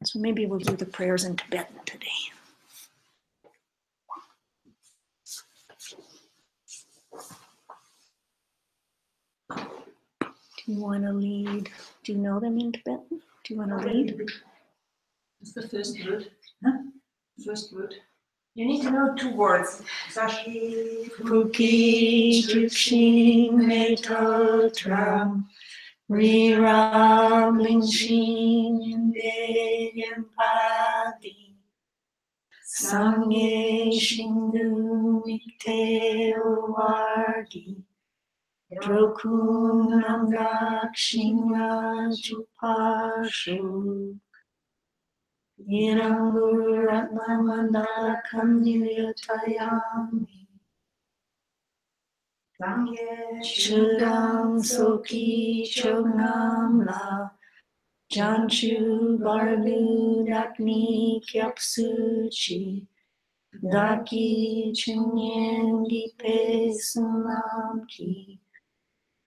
So maybe we'll do the prayers in Tibetan today. Do you want to lead? Do you know them in Tibetan? Do you want to lead? What's the first word? Huh? First word. You need to know 2 words. Sashi Puki Jukshing Metotram Riram Lingshin Deyam Padi Sangye Shindu Mikte Owardi Drokunam Dakshinga Chupashu Yiranguratnamanda Kamniyatayami Chudam Soki Chognam La Janchu Barlu Dakni Kyapsuchi Daki Chunyengi Pe Sunam Ki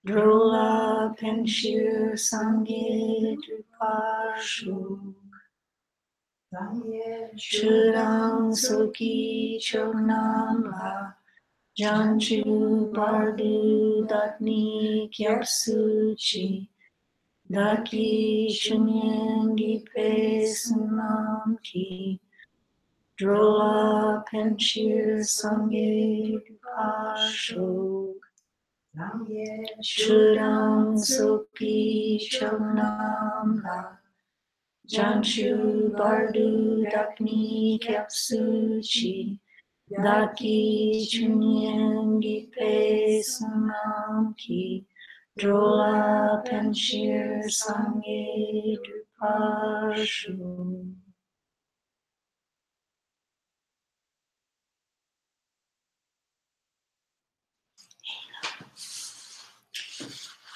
Drola Penshir Sangye Drupashu Chudam Soki Chognam La Janchu Bardu Dakni Kyapsuchi Daki Chunyengi Pe Sunam Ki Drola Penshir Sangye Drupashu Chudam Soki Chognam La Janchu Bardu Dakni Kyapsuchi Daki Chunyengi Pe Sunam Ki Drola Penshir Sangye Drupashu.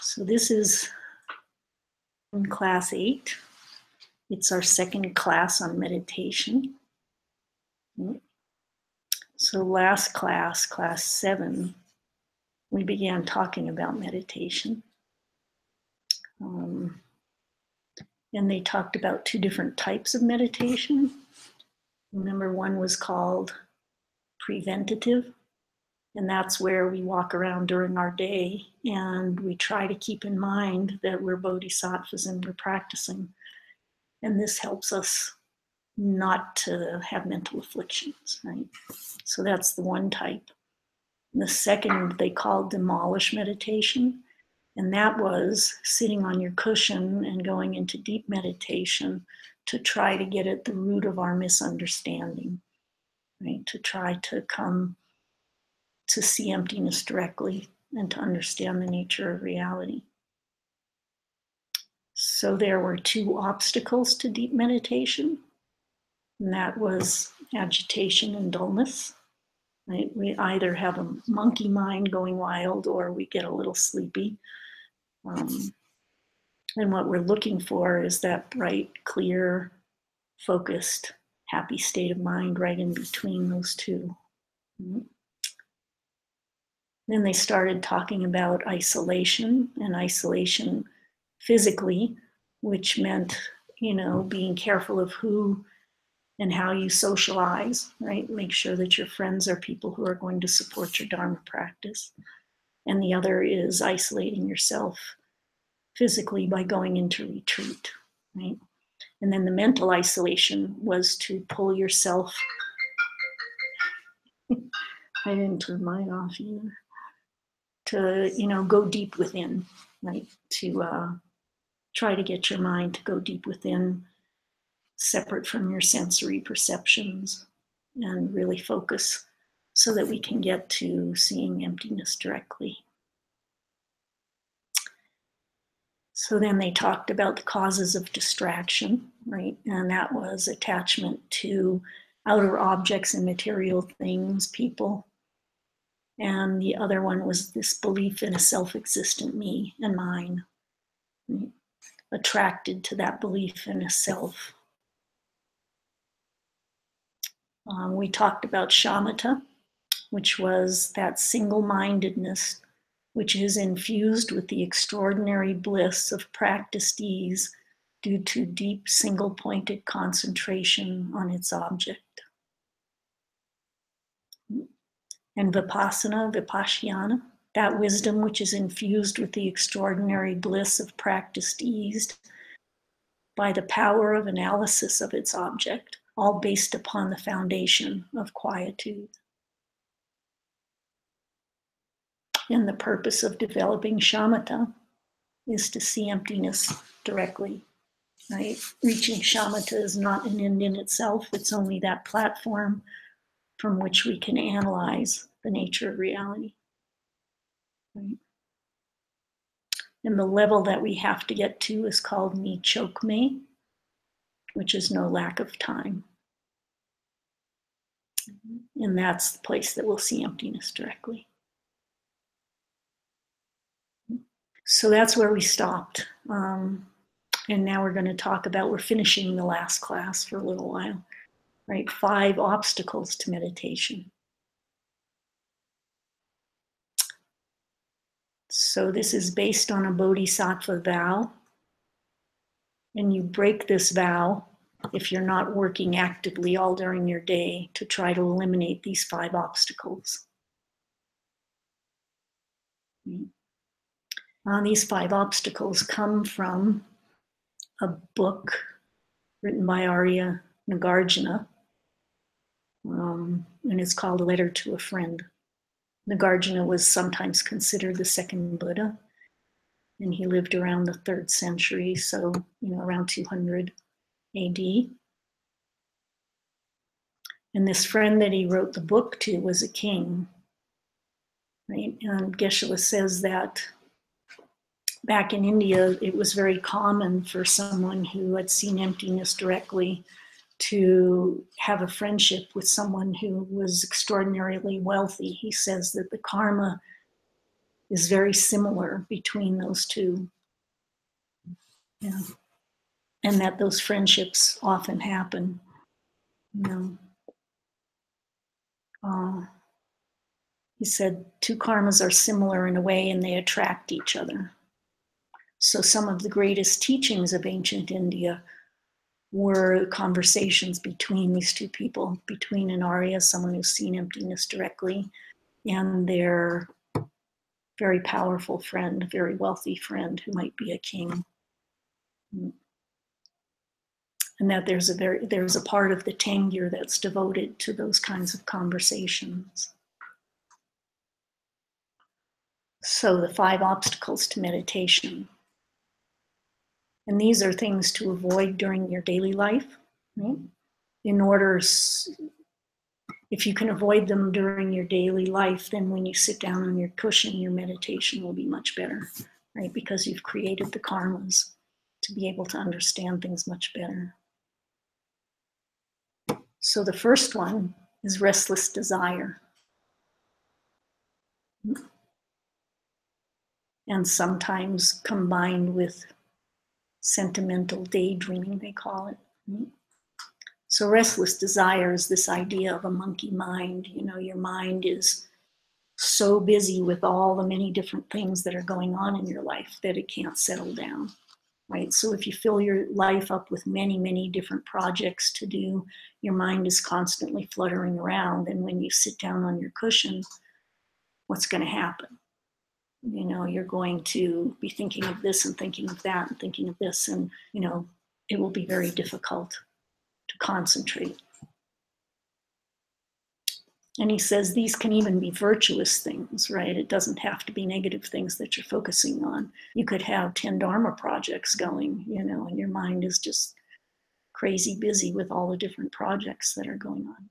So this is in class 8. It's our second class on meditation. So last class, class 7, we began talking about meditation. And they talked about 2 different types of meditation. Remember, one was called preventative, and that's where we walk around during our day and we try to keep in mind that we're bodhisattvas and we're practicing. And this helps us not to have mental afflictions, right? So that's the one type. And the second they called demolish meditation, and that was sitting on your cushion and going into deep meditation to try to get at the root of our misunderstanding, right? To try to come to see emptiness directly and to understand the nature of reality. So there were 2 obstacles to deep meditation, and that was agitation and dullness. Right? We either have a monkey mind going wild or we get a little sleepy. And what we're looking for is that bright, clear, focused, happy state of mind right in between those 2. Then they started talking about isolation, and isolation physically, which meant, being careful of who and how you socialize, right? Make sure that your friends are people who are going to support your Dharma practice. And the other is isolating yourself physically by going into retreat, right? And then the mental isolation was to pull yourself. I didn't turn mine off either. To, go deep within, right? To try to get your mind to go deep within, separate from your sensory perceptions, and really focus so that we can get to seeing emptiness directly. So then they talked about the causes of distraction, right? And that was attachment to outer objects and material things, people. And the other one was this belief in a self-existent me and mine, right? Attracted to that belief in a self. We talked about shamatha, which was that single-mindedness, which is infused with the extraordinary bliss of practiced ease due to deep single-pointed concentration on its object. And vipassana, that wisdom which is infused with the extraordinary bliss of practiced ease by the power of analysis of its object, all based upon the foundation of quietude. And the purpose of developing shamatha is to see emptiness directly, right? Reaching shamatha is not an end in itself, it's only that platform from which we can analyze the nature of reality, right? And the level that we have to get to is called ni chokme, which is no lack of time. And that's the place that we'll see emptiness directly. So that's where we stopped. And now we're going to talk about, we're finishing the last class for a little while, right? 5 obstacles to meditation. So this is based on a Bodhisattva vow. And you break this vow if you're not working actively all during your day to try to eliminate these 5 obstacles. These 5 obstacles come from a book written by Arya Nagarjuna, and it's called A Letter to a Friend. Nagarjuna was sometimes considered the second Buddha, and he lived around the 3rd century, so around 200 AD. And this friend that he wrote the book to was a king, right? And Geshe says that back in India, it was very common for someone who had seen emptiness directly to have a friendship with someone who was extraordinarily wealthy. He says that the karma is very similar between those two. Yeah. And that those friendships often happen. He said 2 karmas are similar in a way and they attract each other. So some of the greatest teachings of ancient India were conversations between these 2 people, between an Arya, someone who's seen emptiness directly, and their very powerful friend, very wealthy friend who might be a king. And that there's a part of the Tangyur that's devoted to those kinds of conversations. So the 5 obstacles to meditation. And these are things to avoid during your daily life, right? In order, if you can avoid them during your daily life, then when you sit down on your cushion, your meditation will be much better, right? Because you've created the karmas to be able to understand things much better. So the first one is restless desire. And sometimes combined with sentimental daydreaming, they call it. So restless desire is this idea of a monkey mind. Your mind is so busy with all the many different things that are going on in your life that it can't settle down, right? So if you fill your life up with many, many different projects to do, your mind is constantly fluttering around. And when you sit down on your cushion, what's going to happen? You're going to be thinking of this and thinking of that and thinking of this, and it will be very difficult to concentrate. And he says these can even be virtuous things, right? It doesn't have to be negative things that you're focusing on. You could have 10 Dharma projects going, and your mind is just crazy busy with all the different projects that are going on.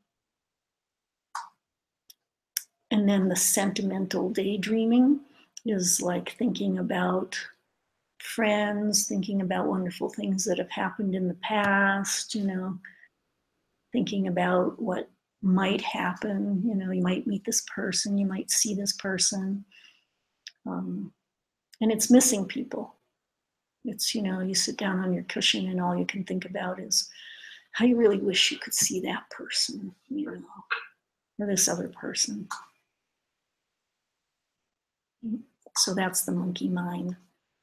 And then the sentimental daydreaming is like thinking about friends, thinking about wonderful things that have happened in the past, thinking about what might happen. You might meet this person, you might see this person. And it's missing people. It's, you sit down on your cushion and all you can think about is how you really wish you could see that person, or this other person. So that's the monkey mind,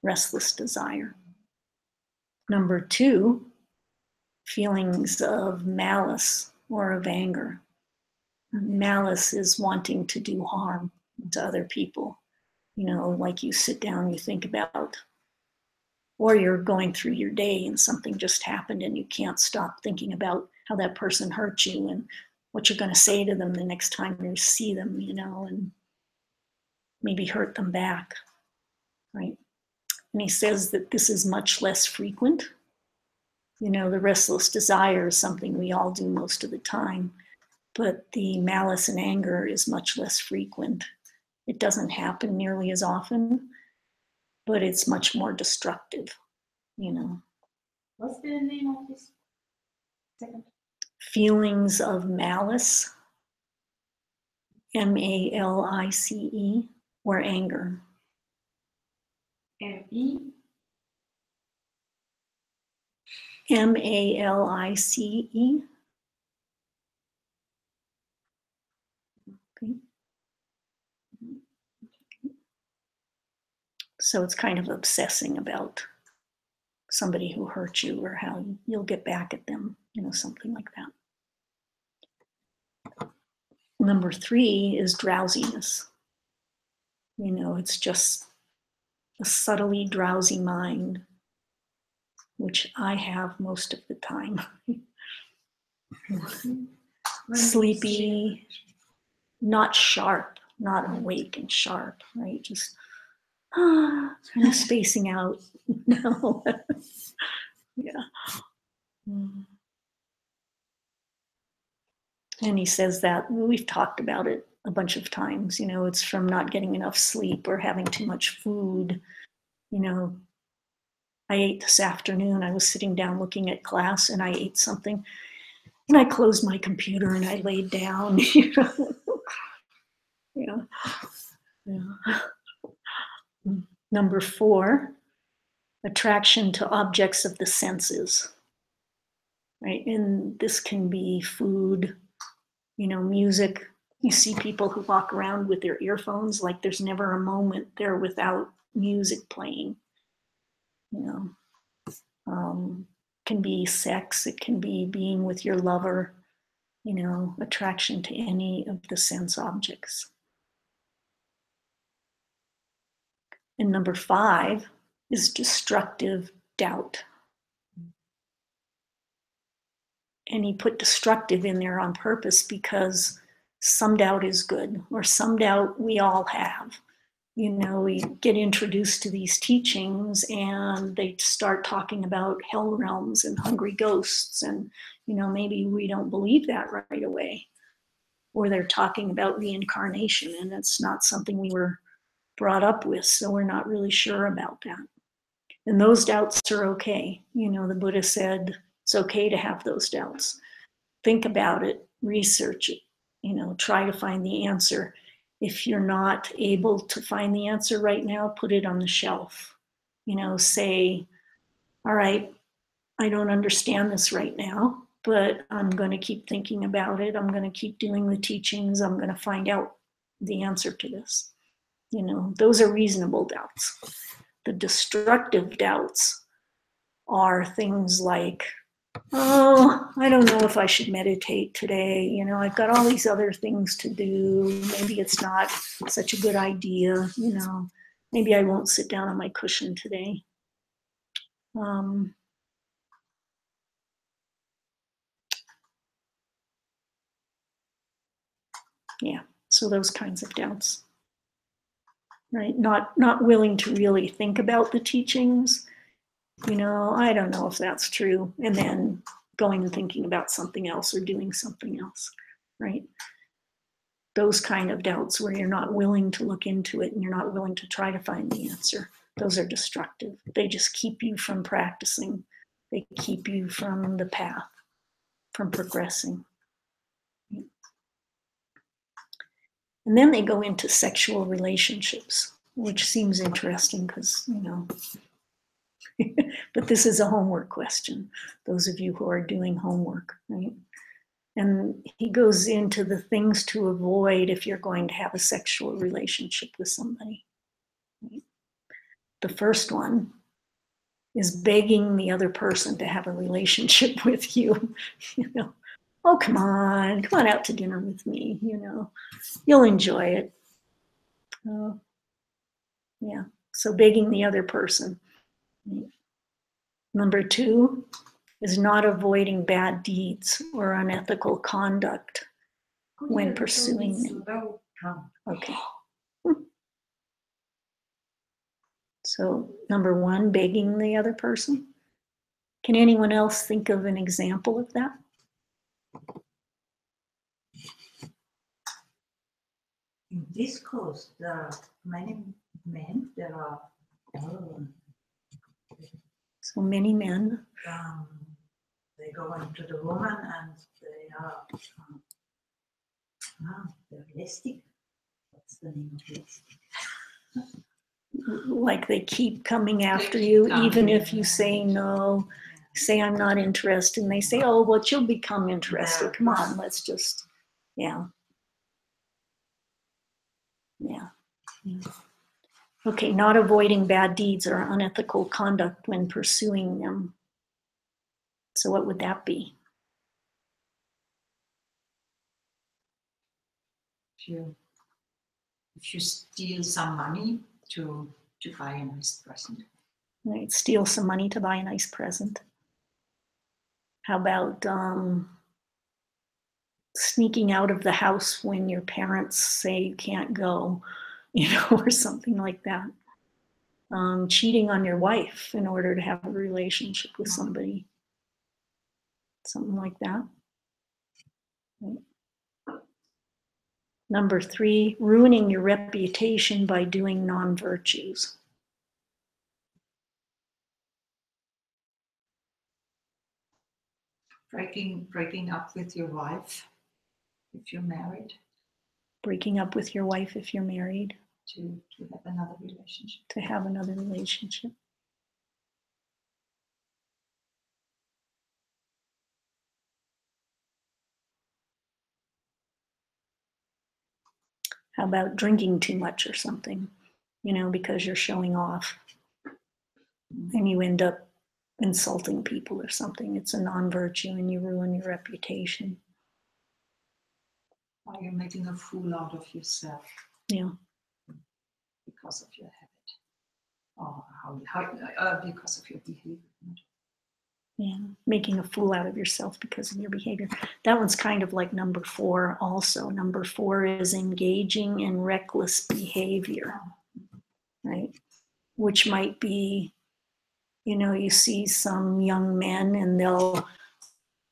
restless desire. Number 2, feelings of malice or of anger. Malice is wanting to do harm to other people. You know, like you sit down, you think about, or you're going through your day and something just happened and you can't stop thinking about how that person hurt you and what you're going to say to them the next time you see them, you know, and maybe hurt them back, right? And he says that this is much less frequent. You know, the restless desire is something we all do most of the time, but the malice and anger is much less frequent. It doesn't happen nearly as often, but it's much more destructive, you know. What's the name of this second? Feelings of malice, M-A-L-I-C-E, or anger. M-E? M-A-L-I-C-E. Okay. So it's kind of obsessing about somebody who hurt you or how you'll get back at them, you know, something like that. Number 3 is drowsiness. You know, it's just a subtly drowsy mind, which I have most of the time. Sleepy, not sharp, not awake and sharp, right? Just kind of spacing out. No. Yeah. And he says that, we've talked about it a bunch of times, you know, it's from not getting enough sleep or having too much food. You know, I ate this afternoon, I was sitting down looking at class and I ate something and I closed my computer and I laid down, you know. Yeah. Yeah. Number 4, attraction to objects of the senses, right? And this can be food, you know, music. You see people who walk around with their earphones like there's never a moment there without music playing, you know. Can be sex, it can be being with your lover, you know, attraction to any of the sense objects. And number 5 is destructive doubt. And he put destructive in there on purpose because some doubt is good, or some doubt we all have. You know, we get introduced to these teachings and they start talking about hell realms and hungry ghosts, and, you know, maybe we don't believe that right away. Or they're talking about reincarnation and it's not something we were brought up with, so we're not really sure about that. And those doubts are okay. You know, the Buddha said it's okay to have those doubts. Think about it, research it, you know, try to find the answer. If you're not able to find the answer right now, put it on the shelf. You know, say, all right, I don't understand this right now, but I'm going to keep thinking about it. I'm going to keep doing the teachings. I'm going to find out the answer to this. You know, those are reasonable doubts. The destructive doubts are things like, oh, I don't know if I should meditate today. You know, I've got all these other things to do. Maybe it's not such a good idea. You know, maybe I won't sit down on my cushion today. Yeah, so those kinds of doubts, right? Not willing to really think about the teachings. You know, I don't know if that's true. And then going and thinking about something else or doing something else, right? Those kind of doubts where you're not willing to look into it and you're not willing to try to find the answer, those are destructive. They just keep you from practicing. They keep you from the path, from progressing. And then they go into sexual relationships, which seems interesting because, you know, but this is a homework question, those of you who are doing homework, right? And he goes into the things to avoid if you're going to have a sexual relationship with somebody. Right? The first one is begging the other person to have a relationship with you. You know, oh, come on out to dinner with me, you know, you'll enjoy it. Yeah, so begging the other person. Number 2 is not avoiding bad deeds or unethical conduct when pursuing them. Okay. So number 1, begging the other person. Can anyone else think of an example of that? In this course, there are many men. There are so many men. They go into the woman and they are they're listic. What's the name of listic? Like they keep coming after you, even if you say no, say I'm not interested, and they say, oh, well, you'll become interested. Come on, let's just, yeah. Okay, not avoiding bad deeds or unethical conduct when pursuing them. So what would that be? If you steal some money to buy a nice present. Right, steal some money to buy a nice present. How about sneaking out of the house when your parents say you can't go, you know, or something like that. Cheating on your wife in order to have a relationship with somebody. Something like that. Right. Number 3, ruining your reputation by doing non-virtues. Breaking up with your wife if you're married. Breaking up with your wife if you're married. To have another relationship. To have another relationship. How about drinking too much or something, you know, because you're showing off and you end up insulting people or something. It's a non-virtue and you ruin your reputation. Or you're making a fool out of yourself. Yeah. Because of your habit. Or because of your behavior. Yeah, making a fool out of yourself because of your behavior. That one's kind of like number 4 also. Number 4 is engaging in reckless behavior, right? Which might be, you know, you see some young men and they'll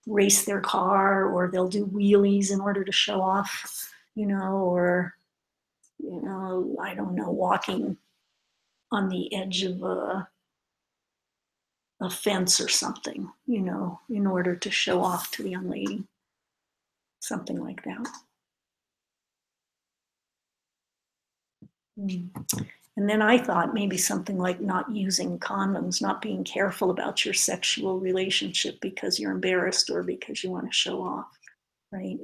race their car or they'll do wheelies in order to show off, you know, or, you know, I don't know, walking on the edge of a fence or something, you know, in order to show off to the young lady. Something like that. And then I thought maybe something like not using condoms, not being careful about your sexual relationship because you're embarrassed or because you want to show off, right?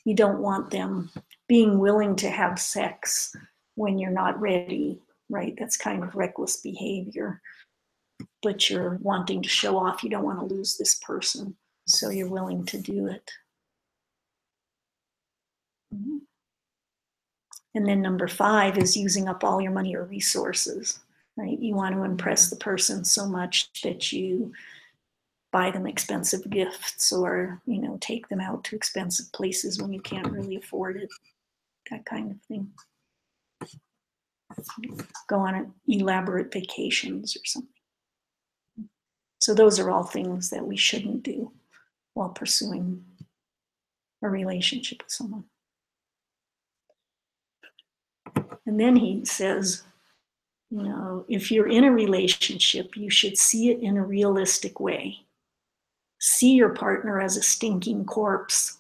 You don't want them being willing to have sex when you're not ready, right? That's kind of reckless behavior. But you're wanting to show off. You don't want to lose this person, so you're willing to do it. And then number 5 is using up all your money or resources, right? You want to impress the person so much that you buy them expensive gifts or, you know, take them out to expensive places when you can't really afford it, that kind of thing. Go on elaborate vacations or something. So those are all things that we shouldn't do while pursuing a relationship with someone. And then he says, you know, if you're in a relationship, you should see it in a realistic way. See your partner as a stinking corpse,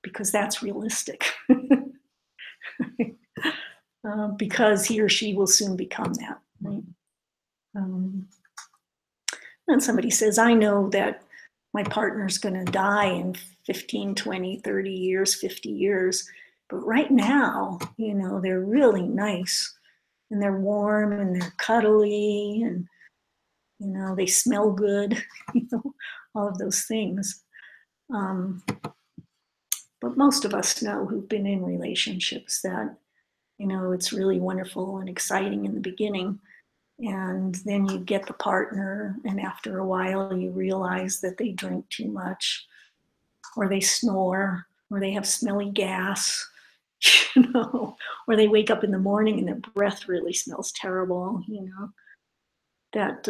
because that's realistic. Because he or she will soon become that. Right? And somebody says, I know that my partner's going to die in 15, 20, 30 years, 50 years. But right now, you know, they're really nice and they're warm and they're cuddly and, you know, they smell good, you know, all of those things. But most of us know who've been in relationships that, you know, it's really wonderful and exciting in the beginning. And then you get the partner, and after a while, you realize that they drink too much, or they snore, or they have smelly gas, you know, or they wake up in the morning and their breath really smells terrible, you know. That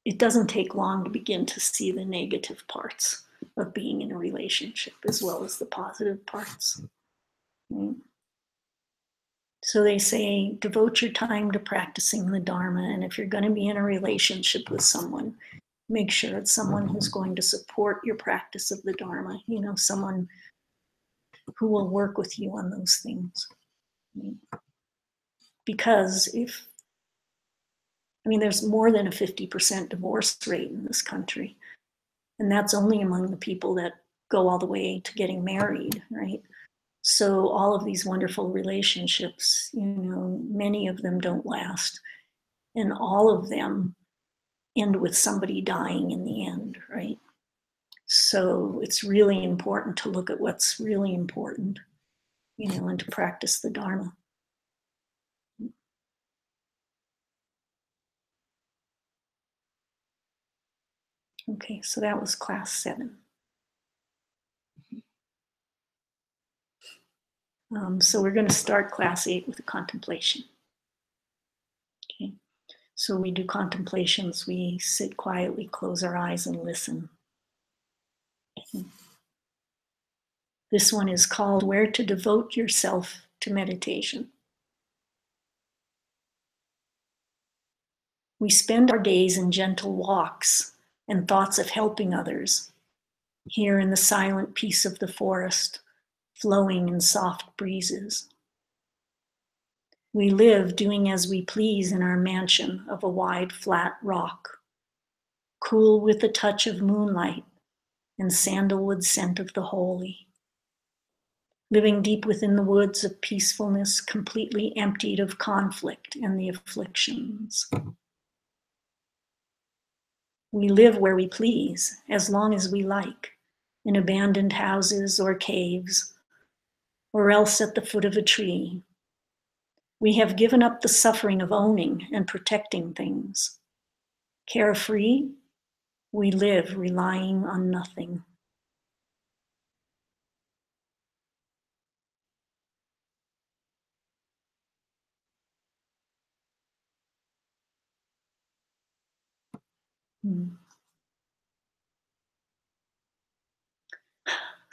it doesn't take long to begin to see the negative parts of being in a relationship as well as the positive parts. Right? So they say, devote your time to practicing the Dharma. And if you're going to be in a relationship with someone, make sure it's someone who's going to support your practice of the Dharma, you know, someone who will work with you on those things. Right? Because there's more than a 50% divorce rate in this country. And that's only among the people that go all the way to getting married, right? So all of these wonderful relationships, you know, many of them don't last. And all of them end with somebody dying in the end, right? So it's really important to look at what's really important, you know, and to practice the Dharma. Okay, so that was class 7. So we're going to start class 8 with a contemplation. Okay, so we do contemplations. We sit quietly, close our eyes, and listen. Okay. This one is called Where to Devote Yourself to Meditation. We spend our days in gentle walks and thoughts of helping others, here in the silent peace of the forest, flowing in soft breezes. We live doing as we please in our mansion of a wide, flat rock, cool with the touch of moonlight and sandalwood scent of the holy. Living deep within the woods of peacefulness, completely emptied of conflict and the afflictions. We live where we please, as long as we like, in abandoned houses or caves, or else at the foot of a tree. We have given up the suffering of owning and protecting things. Carefree, we live relying on nothing.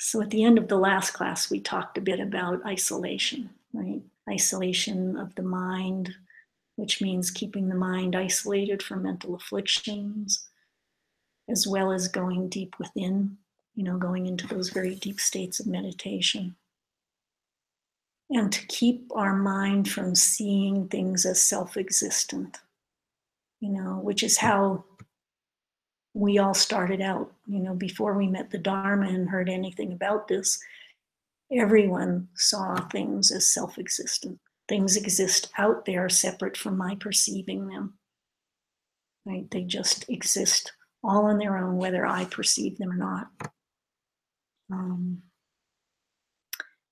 So at the end of the last class, we talked a bit about isolation, right? Isolation of the mind, which means keeping the mind isolated from mental afflictions, as well as going deep within, you know, going into those very deep states of meditation. And to keep our mind from seeing things as self-existent, you know, which is how we all started out, you know, before we met the Dharma and heard anything about this. Everyone saw things as self-existent. Things exist out there separate from my perceiving them. Right? They just exist all on their own, whether I perceive them or not.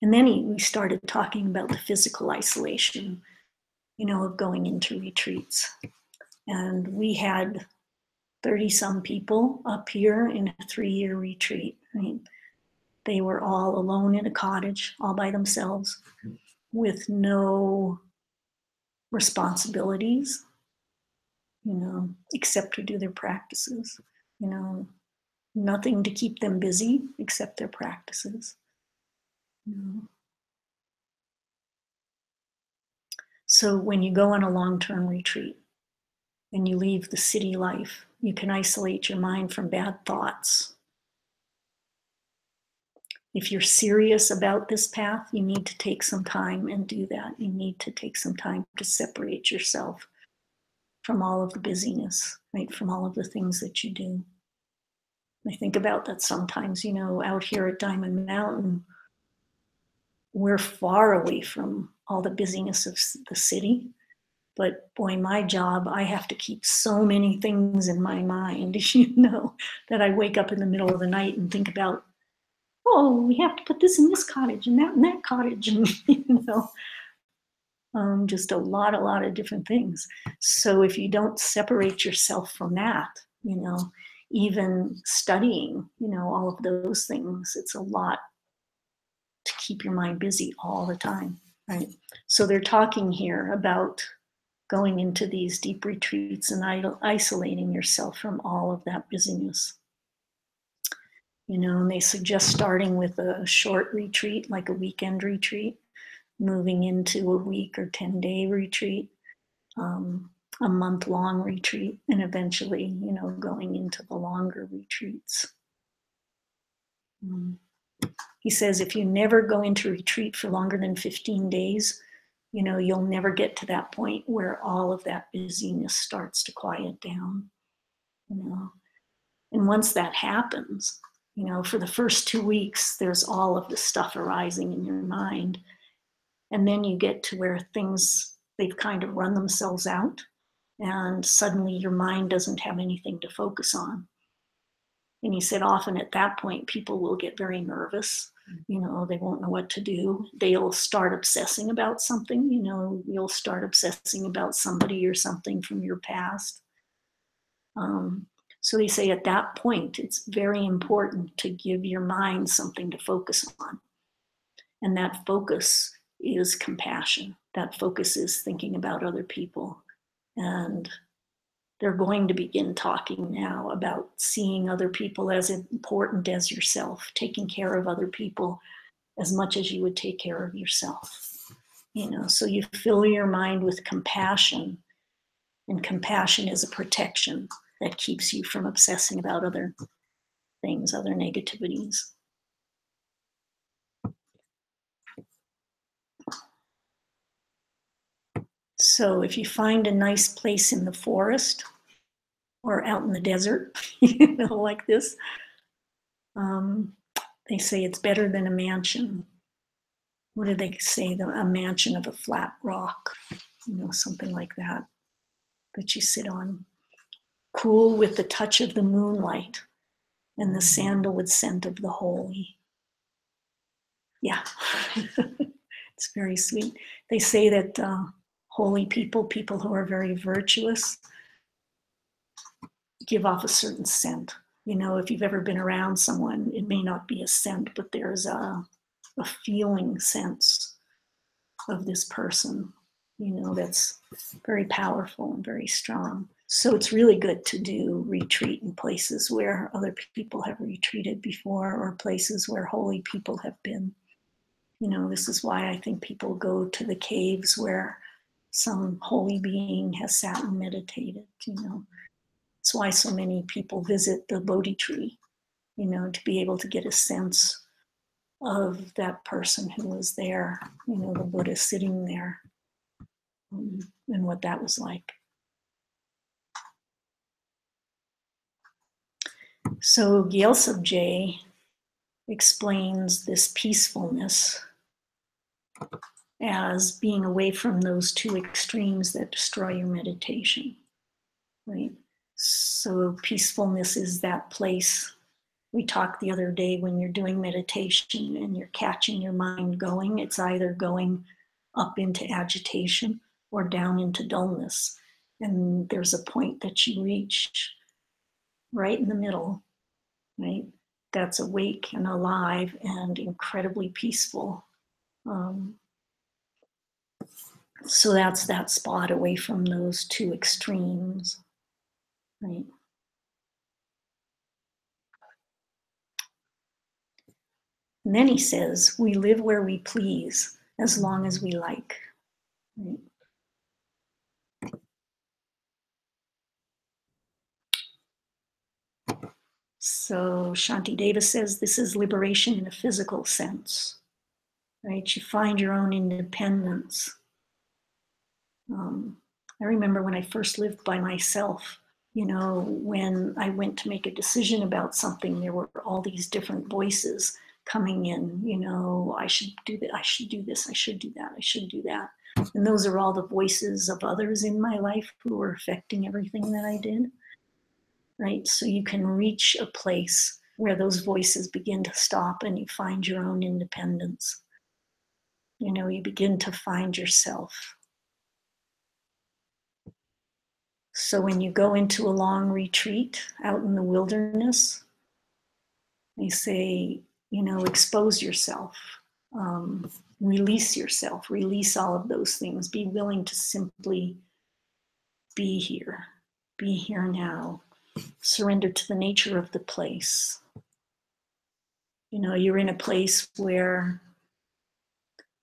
And then we started talking about the physical isolation, you know, of going into retreats. And we had 30-some people up here in a 3-year retreat. Right? They were all alone in a cottage, all by themselves, with no responsibilities, you know, except to do their practices, you know, nothing to keep them busy except their practices. You know. So when you go on a long-term retreat and you leave the city life, you can isolate your mind from bad thoughts. If you're serious about this path, you need to take some time and do that. You need to take some time to separate yourself from all of the busyness, right? From all of the things that you do. I think about that sometimes, you know, out here at Diamond Mountain, we're far away from all the busyness of the city, But boy, my job, I have to keep so many things in my mind, you know, that I wake up in the middle of the night and think about, oh, we have to put this in this cottage and that in that cottage, and you know, just a lot of different things. So if you don't separate yourself from that, you know, even studying, you know, all of those things, it's a lot to keep your mind busy all the time, right? So they're talking here about going into these deep retreats and isolating yourself from all of that busyness. You know, and they suggest starting with a short retreat, like a weekend retreat, moving into a week or 10-day retreat, a month-long retreat, and eventually, you know, going into the longer retreats. He says if you never go into retreat for longer than 15 days, you know, you'll never get to that point where all of that busyness starts to quiet down, you know. And once that happens, you know, for the first 2 weeks, there's all of this stuff arising in your mind. And then you get to where things, they've kind of run themselves out, and suddenly your mind doesn't have anything to focus on. And he said often at that point, people will get very nervous. You know, they won't know what to do. They'll start obsessing about something. You know, you'll start obsessing about somebody or something from your past. So they say at that point, it's very important to give your mind something to focus on. And that focus is compassion. That focus is thinking about other people. And they're going to begin talking now about seeing other people as important as yourself, taking care of other people as much as you would take care of yourself. You know, so you fill your mind with compassion, and compassion is a protection that keeps you from obsessing about other things, other negativities. So if you find a nice place in the forest or out in the desert, you know, like this, they say it's better than a mansion. What do they say? A mansion of a flat rock, you know, something like that, that you sit on. Cool with the touch of the moonlight and the sandalwood scent of the holy. Yeah, it's very sweet. They say that holy people, people who are very virtuous, give off a certain scent. You know, if you've ever been around someone, it may not be a scent, but there's a feeling sense of this person, you know, that's very powerful and very strong. So it's really good to do retreat in places where other people have retreated before, or places where holy people have been. You know, this is why I think people go to the caves where some holy being has sat and meditated, you know. It's why so many people visit the Bodhi tree, you know, to be able to get a sense of that person who was there, you know, the Buddha sitting there, and what that was like. So Gyaltsab Je explains this peacefulness as being away from those two extremes that destroy your meditation, right? So peacefulness is that place. We talked the other day, when you're doing meditation and you're catching your mind going, it's either going up into agitation or down into dullness. And there's a point that you reach right in the middle, right? That's awake and alive and incredibly peaceful. So that's that spot away from those two extremes, right? And then he says, we live where we please as long as we like, right? So Shantideva says this is liberation in a physical sense, right? You find your own independence. I remember when I first lived by myself, you know, when I went to make a decision about something, there were all these different voices coming in, you know, I should do that, I should do this, I should do that, I should do that. And those are all the voices of others in my life who were affecting everything that I did, right? So you can reach a place where those voices begin to stop and you find your own independence. You know, you begin to find yourself. So when you go into a long retreat out in the wilderness, they say, you know, expose yourself, release yourself, release all of those things. Be willing to simply be here now. Surrender to the nature of the place. You know, you're in a place where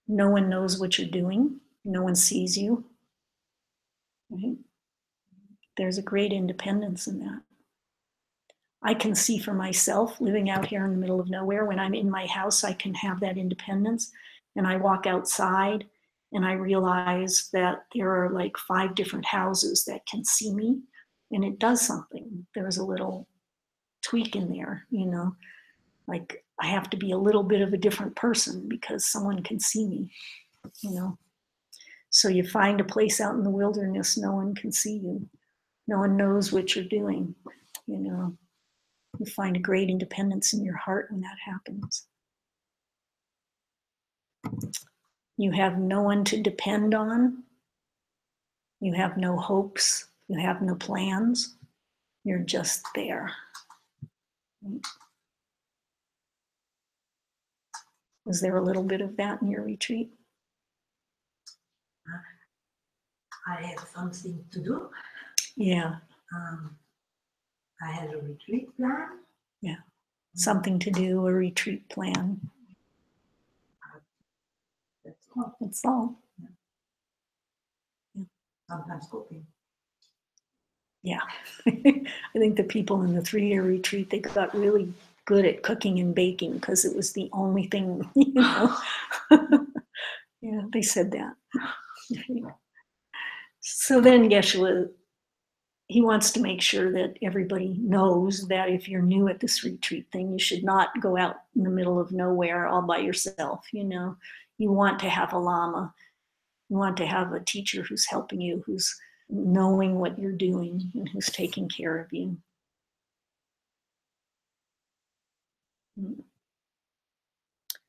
no one knows what you're doing, no one sees you. Right? There's a great independence in that. I can see for myself living out here in the middle of nowhere. When I'm in my house, I can have that independence. And I walk outside and I realize that there are like 5 different houses that can see me. And it does something. There's a little tweak in there, you know, like I have to be a little bit of a different person because someone can see me, you know. So you find a place out in the wilderness, no one can see you. No one knows what you're doing, you know. You find a great independence in your heart when that happens. You have no one to depend on. You have no hopes. You have no plans. You're just there. Is there a little bit of that in your retreat? I have something to do. Yeah. I have a retreat plan. Yeah. Something to do, a retreat plan. That's all. That's all. Yeah. Sometimes cooking. Yeah. I think the people in the 3-year retreat, they got really good at cooking and baking because it was the only thing, you know. Yeah, they said that. So then Geshe, he wants to make sure that everybody knows that if you're new at this retreat thing, you should not go out in the middle of nowhere all by yourself, you know. You want to have a lama. You want to have a teacher who's helping you, who's knowing what you're doing and who's taking care of you.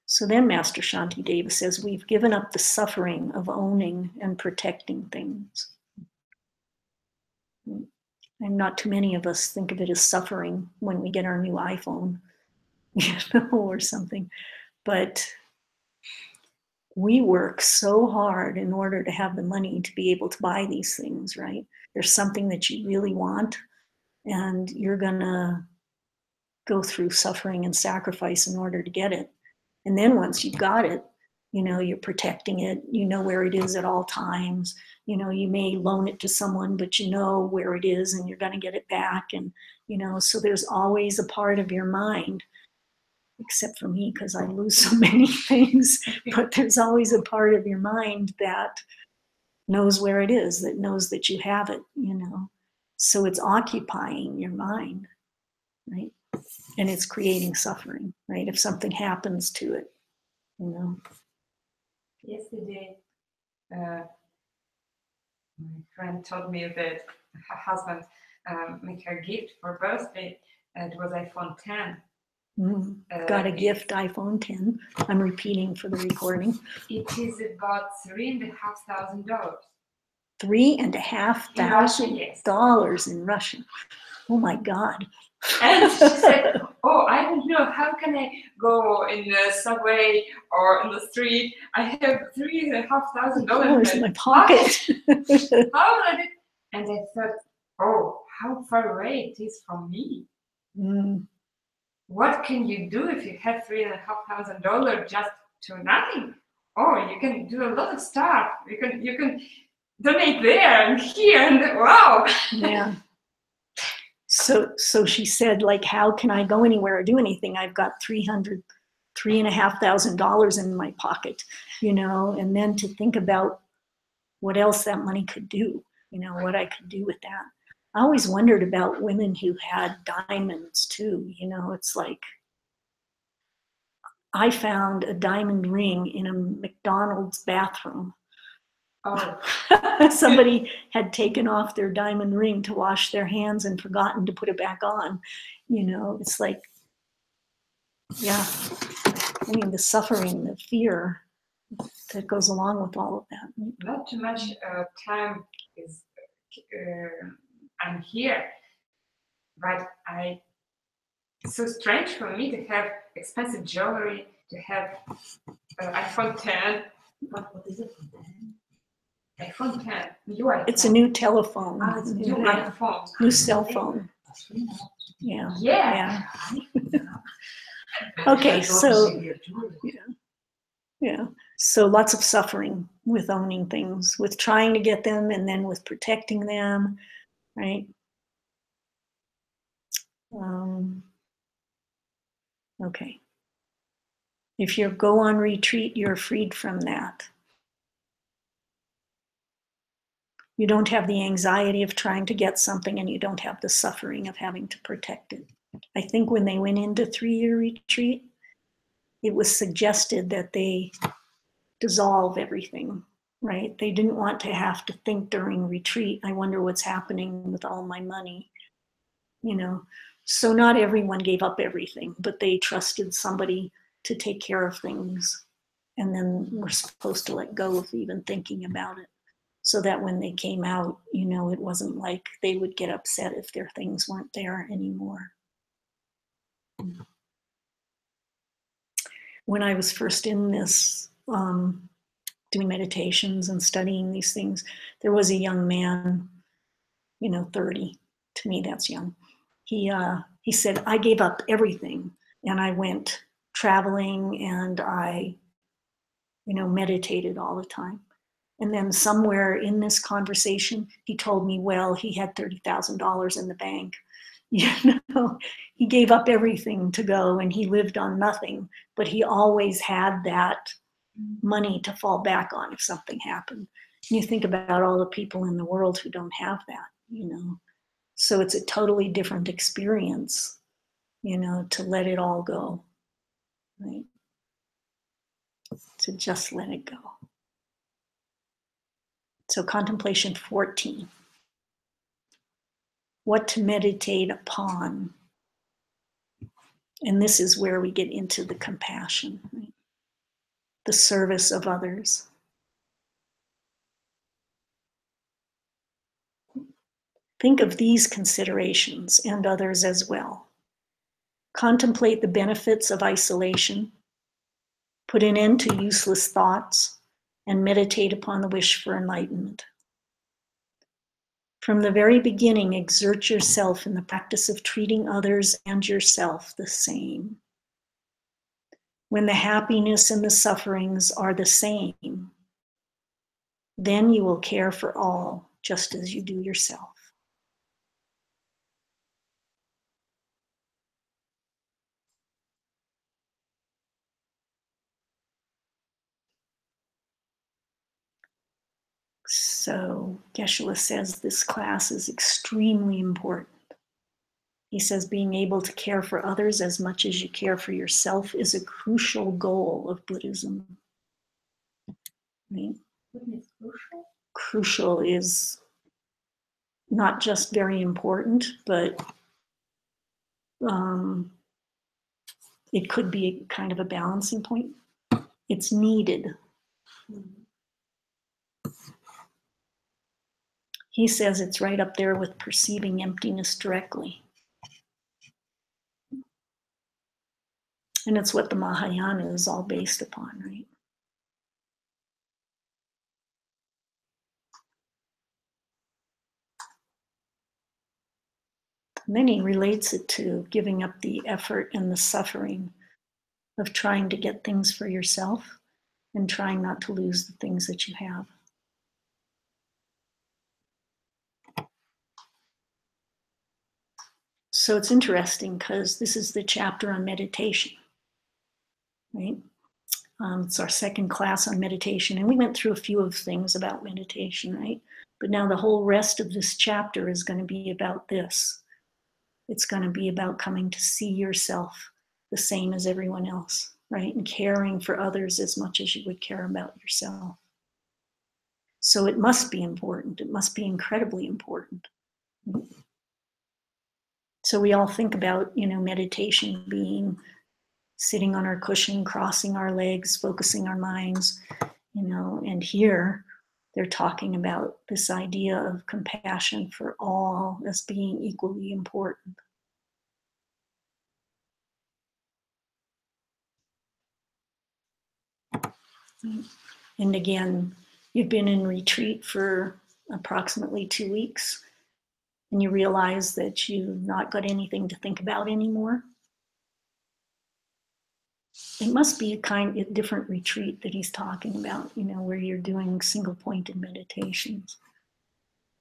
So then Master Shantideva says, we've given up the suffering of owning and protecting things. And not too many of us think of it as suffering when we get our new iPhone, you know, or something. But we work so hard in order to have the money to be able to buy these things, right? There's something that you really want, and you're gonna go through suffering and sacrifice in order to get it. And then once you've got it, you know, you're protecting it, you know where it is at all times. You know, you may loan it to someone, but you know where it is and you're gonna get it back. And, you know, so there's always a part of your mind, except for me, because I lose so many things, but there's always a part of your mind that knows where it is, that knows that you have it, you know. So it's occupying your mind, right? And it's creating suffering, right? If something happens to it, you know. Yesterday, my friend told me that her husband made her gift for birthday, and it was iPhone 10. Got a gift, iPhone 10. I'm repeating for the recording. It is about $3,500. $3,500 in Russian. Oh my God. And she said, oh, I don't know, how can I go in the subway or in the street? I have $3,500 in my pocket. How did it? And I thought, oh, how far away it is from me. What can you do if you have $3,500 just to nothing? Oh, you can do a lot of stuff. You can donate there and here and wow. Yeah. So she said, like, how can I go anywhere or do anything? I've got $3,500 in my pocket, you know, and then to think about what else that money could do, you know, what I could do with that. I always wondered about women who had diamonds too, you know. It's like, I found a diamond ring in a McDonald's bathroom. Oh. Somebody had taken off their diamond ring to wash their hands and forgotten to put it back on. You know, it's like, yeah, I mean, the suffering, the fear that goes along with all of that. Not too much time is I'm here, but it's so strange for me to have expensive jewelry, to have iPhone 10. What is it? iPhone 10. New iPhone. It's a new telephone. It's a new iPhone. New cell phone. Yeah. Yeah. Okay, so yeah. So lots of suffering with owning things, with trying to get them, and then with protecting them, right? Okay. If you go on retreat, you're freed from that. You don't have the anxiety of trying to get something, and you don't have the suffering of having to protect it. I think when they went into 3-year retreat, it was suggested that they dissolve everything, right? They didn't want to have to think during retreat, I wonder what's happening with all my money, you know? So not everyone gave up everything, but they trusted somebody to take care of things. And then we're supposed to let go of even thinking about it, so that when they came out, you know, it wasn't like they would get upset if their things weren't there anymore. When I was first in this, doing meditations and studying these things, there was a young man, you know, 30. To me, that's young. He said, I gave up everything and I went traveling and I, you know, meditated all the time. And then somewhere in this conversation, he told me, well, he had $30,000 in the bank. You know, he gave up everything to go and he lived on nothing, but he always had that money to fall back on if something happened. And you think about all the people in the world who don't have that, you know. So it's a totally different experience, you know, to let it all go, right? To just let it go. So contemplation 14. What to meditate upon. And this is where we get into the compassion, right? The service of others. Think of these considerations and others as well. Contemplate the benefits of isolation, put an end to useless thoughts, and meditate upon the wish for enlightenment. From the very beginning, exert yourself in the practice of treating others and yourself the same. When the happiness and the sufferings are the same, then you will care for all just as you do yourself. So Geshe says this class is extremely important. He says being able to care for others as much as you care for yourself is a crucial goal of Buddhism. Right? What is crucial? Crucial is not just very important, but it could be kind of a balancing point. It's needed. He says it's right up there with perceiving emptiness directly. And it's what the Mahayana is all based upon, right? And then he relates it to giving up the effort and the suffering of trying to get things for yourself and trying not to lose the things that you have. So it's interesting because this is the chapter on meditation, right? It's our second class on meditation, and we went through a few of things about meditation, right? But now the whole rest of this chapter is going to be about this. It's going to be about coming to see yourself the same as everyone else, right? And caring for others as much as you would care about yourself. So it must be important. It must be incredibly important. So we all think about, meditation being sitting on our cushion, crossing our legs, focusing our minds, and here they're talking about this idea of compassion for all as being equally important. And again, you've been in retreat for approximately 2 weeks, and you realize that you've not got anything to think about anymore. It must be a different retreat that he's talking about, where you're doing single-pointed meditations.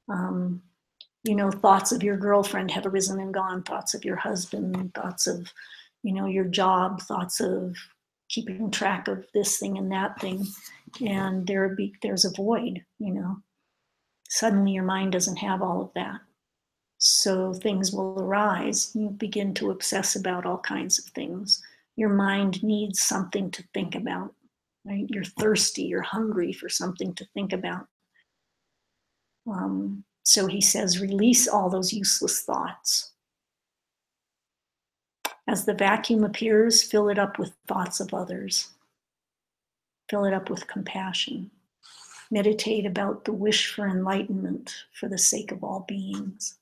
Thoughts of your girlfriend have arisen and gone, thoughts of your husband, thoughts of, your job, thoughts of keeping track of this thing and that thing. And there's a void, Suddenly your mind doesn't have all of that. So things will arise. You begin to obsess about all kinds of things. Your mind needs something to think about, right? You're thirsty, you're hungry for something to think about. So he says, release all those useless thoughts. As the vacuum appears, fill it up with thoughts of others. Fill it up with compassion. Meditate about the wish for enlightenment for the sake of all beings.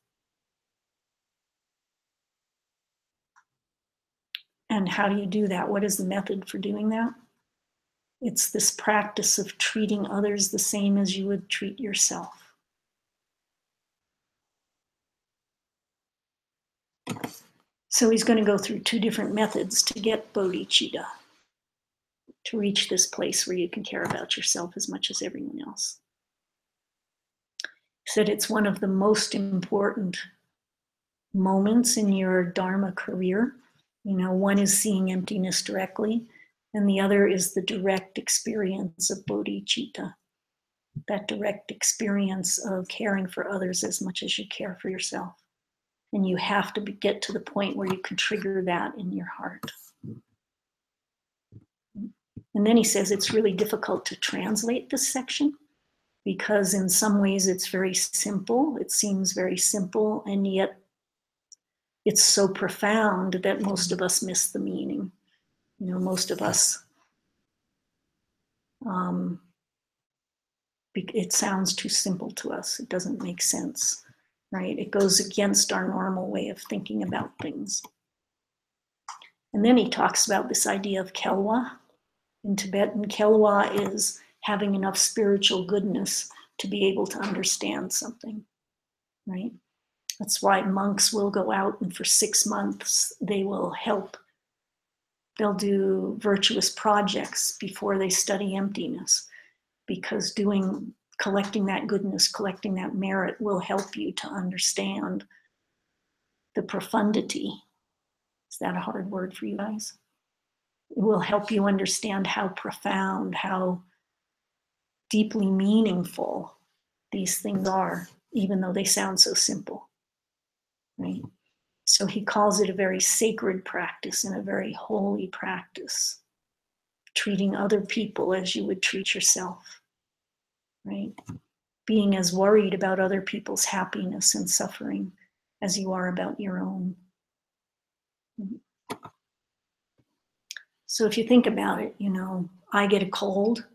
And how do you do that? What is the method for doing that? It's this practice of treating others the same as you would treat yourself. So he's going to go through 2 different methods to get bodhicitta, to reach this place where you can care about yourself as much as everyone else. He said it's one of the most important moments in your Dharma career. One is seeing emptiness directly, and the other is the direct experience of bodhicitta, that direct experience of caring for others as much as you care for yourself. And you have to get to the point where you can trigger that in your heart. And then he says it's really difficult to translate this section because in some ways it's very simple. It seems very simple, and yet it's so profound that most of us miss the meaning. Most of us, it sounds too simple to us. It doesn't make sense, right? It goes against our normal way of thinking about things. And then he talks about this idea of kelwa. In Tibetan, kelwa is having enough spiritual goodness to be able to understand something, right? That's why monks will go out and for 6 months they will help. They'll do virtuous projects before they study emptiness, because collecting that goodness, collecting that merit will help you to understand the profundity. Is that a hard word for you guys? It will help you understand how profound, how deeply meaningful these things are, even though they sound so simple, right? So he calls it a very sacred practice and a very holy practice, treating other people as you would treat yourself, right? Being as worried about other people's happiness and suffering as you are about your own. So if you think about it, I get a cold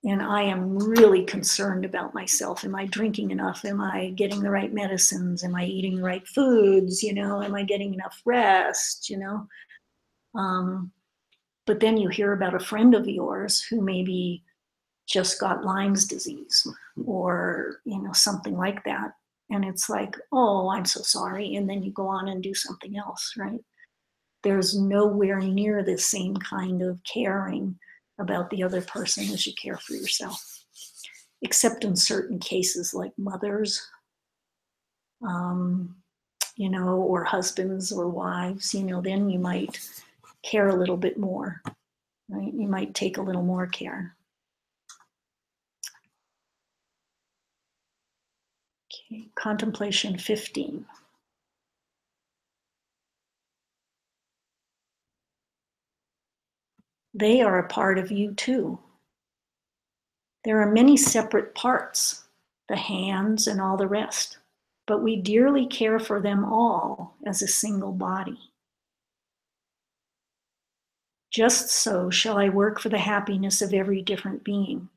and I am really concerned about myself. Am I drinking enough? Am I getting the right medicines? Am I eating the right foods? Am I getting enough rest? But then you hear about a friend of yours who maybe just got Lyme's disease or, something like that. And it's like, oh, I'm so sorry. And then you go on and do something else, right? There's nowhere near the same kind of caring about the other person as you care for yourself, except in certain cases like mothers, or husbands or wives, then you might care a little bit more, right? You might take a little more care. Okay, contemplation 15. They are a part of you too. There are many separate parts, the hands and all the rest, but we dearly care for them all as a single body. Just so shall I work for the happiness of every different being,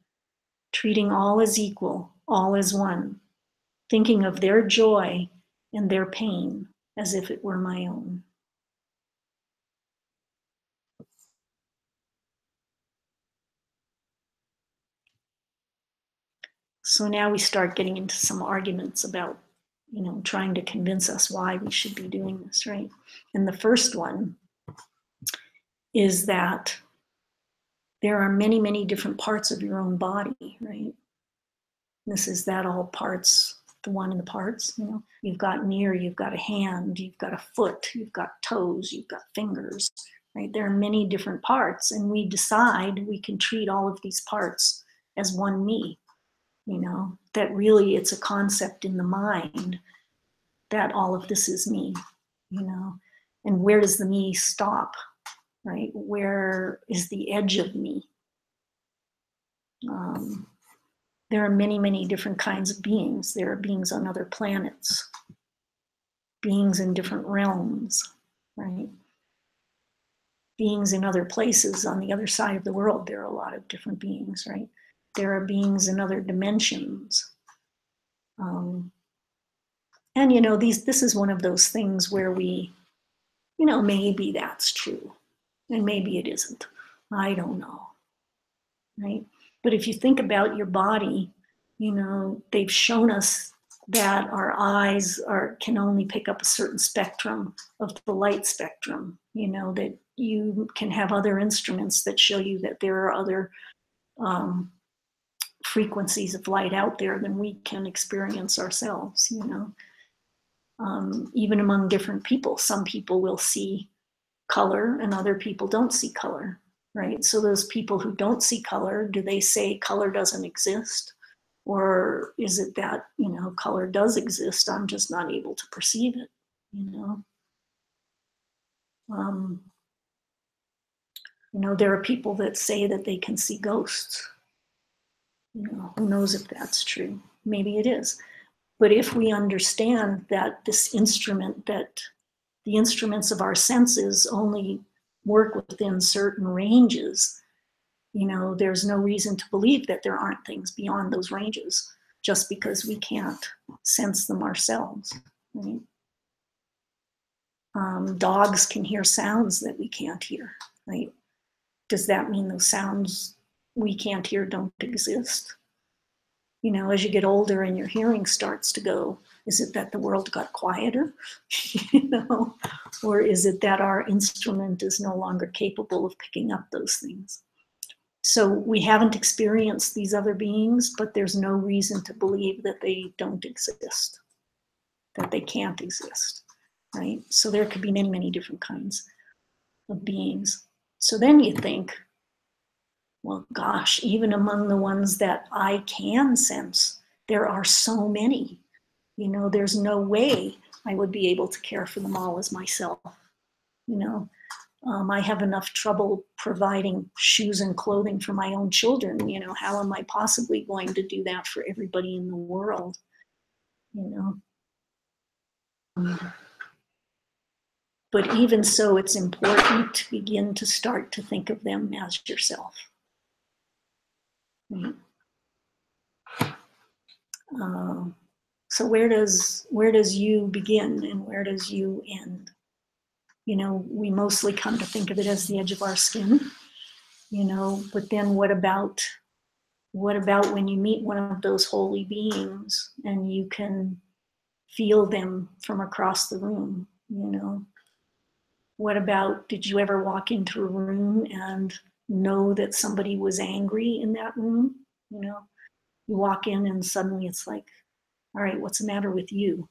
treating all as equal, all as one, thinking of their joy and their pain as if it were my own. So now we start getting into some arguments about, trying to convince us why we should be doing this, right? And the first one is that there are many, many different parts of your own body, right? This is that all parts, the one in the parts, You've got an ear, you've got a hand, you've got a foot, you've got toes, you've got fingers, right? There are many different parts, and we decide we can treat all of these parts as one me, that really it's a concept in the mind that all of this is me, and where does the me stop, right? Where is the edge of me? There are many, many different kinds of beings. There are beings on other planets, beings in different realms, right? Beings in other places on the other side of the world. There are a lot of different beings, right? There are beings in other dimensions. And this is one of those things where we, maybe that's true, and maybe it isn't. I don't know, right? But if you think about your body, they've shown us that our eyes can only pick up a certain spectrum of the light spectrum, that you can have other instruments that show you that there are other frequencies of light out there than we can experience ourselves, even among different people. Some people will see color and other people don't see color, right? So those people who don't see color, do they say color doesn't exist? Or is it that, color does exist, I'm just not able to perceive it, there are people that say that they can see ghosts. Who knows if that's true? Maybe it is. But if we understand that this instrument, that the instruments of our senses only work within certain ranges, there's no reason to believe that there aren't things beyond those ranges just because we can't sense them ourselves, right? Dogs can hear sounds that we can't hear, right? Does that mean those sounds we can't hear don't exist? As you get older and your hearing starts to go, is it that the world got quieter? Or is it that our instrument is no longer capable of picking up those things? So we haven't experienced these other beings, but there's no reason to believe that they don't exist, that they can't exist, right? So there could be many, many different kinds of beings. So then you think, well, gosh, even among the ones that I can sense, there are so many. There's no way I would be able to care for them all as myself. I have enough trouble providing shoes and clothing for my own children. How am I possibly going to do that for everybody in the world? But even so, it's important to begin to start to think of them as yourself. Right? So where does you begin and where does you end? We mostly come to think of it as the edge of our skin, but then what about when you meet one of those holy beings and you can feel them from across the room, What about, did you ever walk into a room and know that somebody was angry in that room? You walk in and suddenly it's like, all right, what's the matter with you?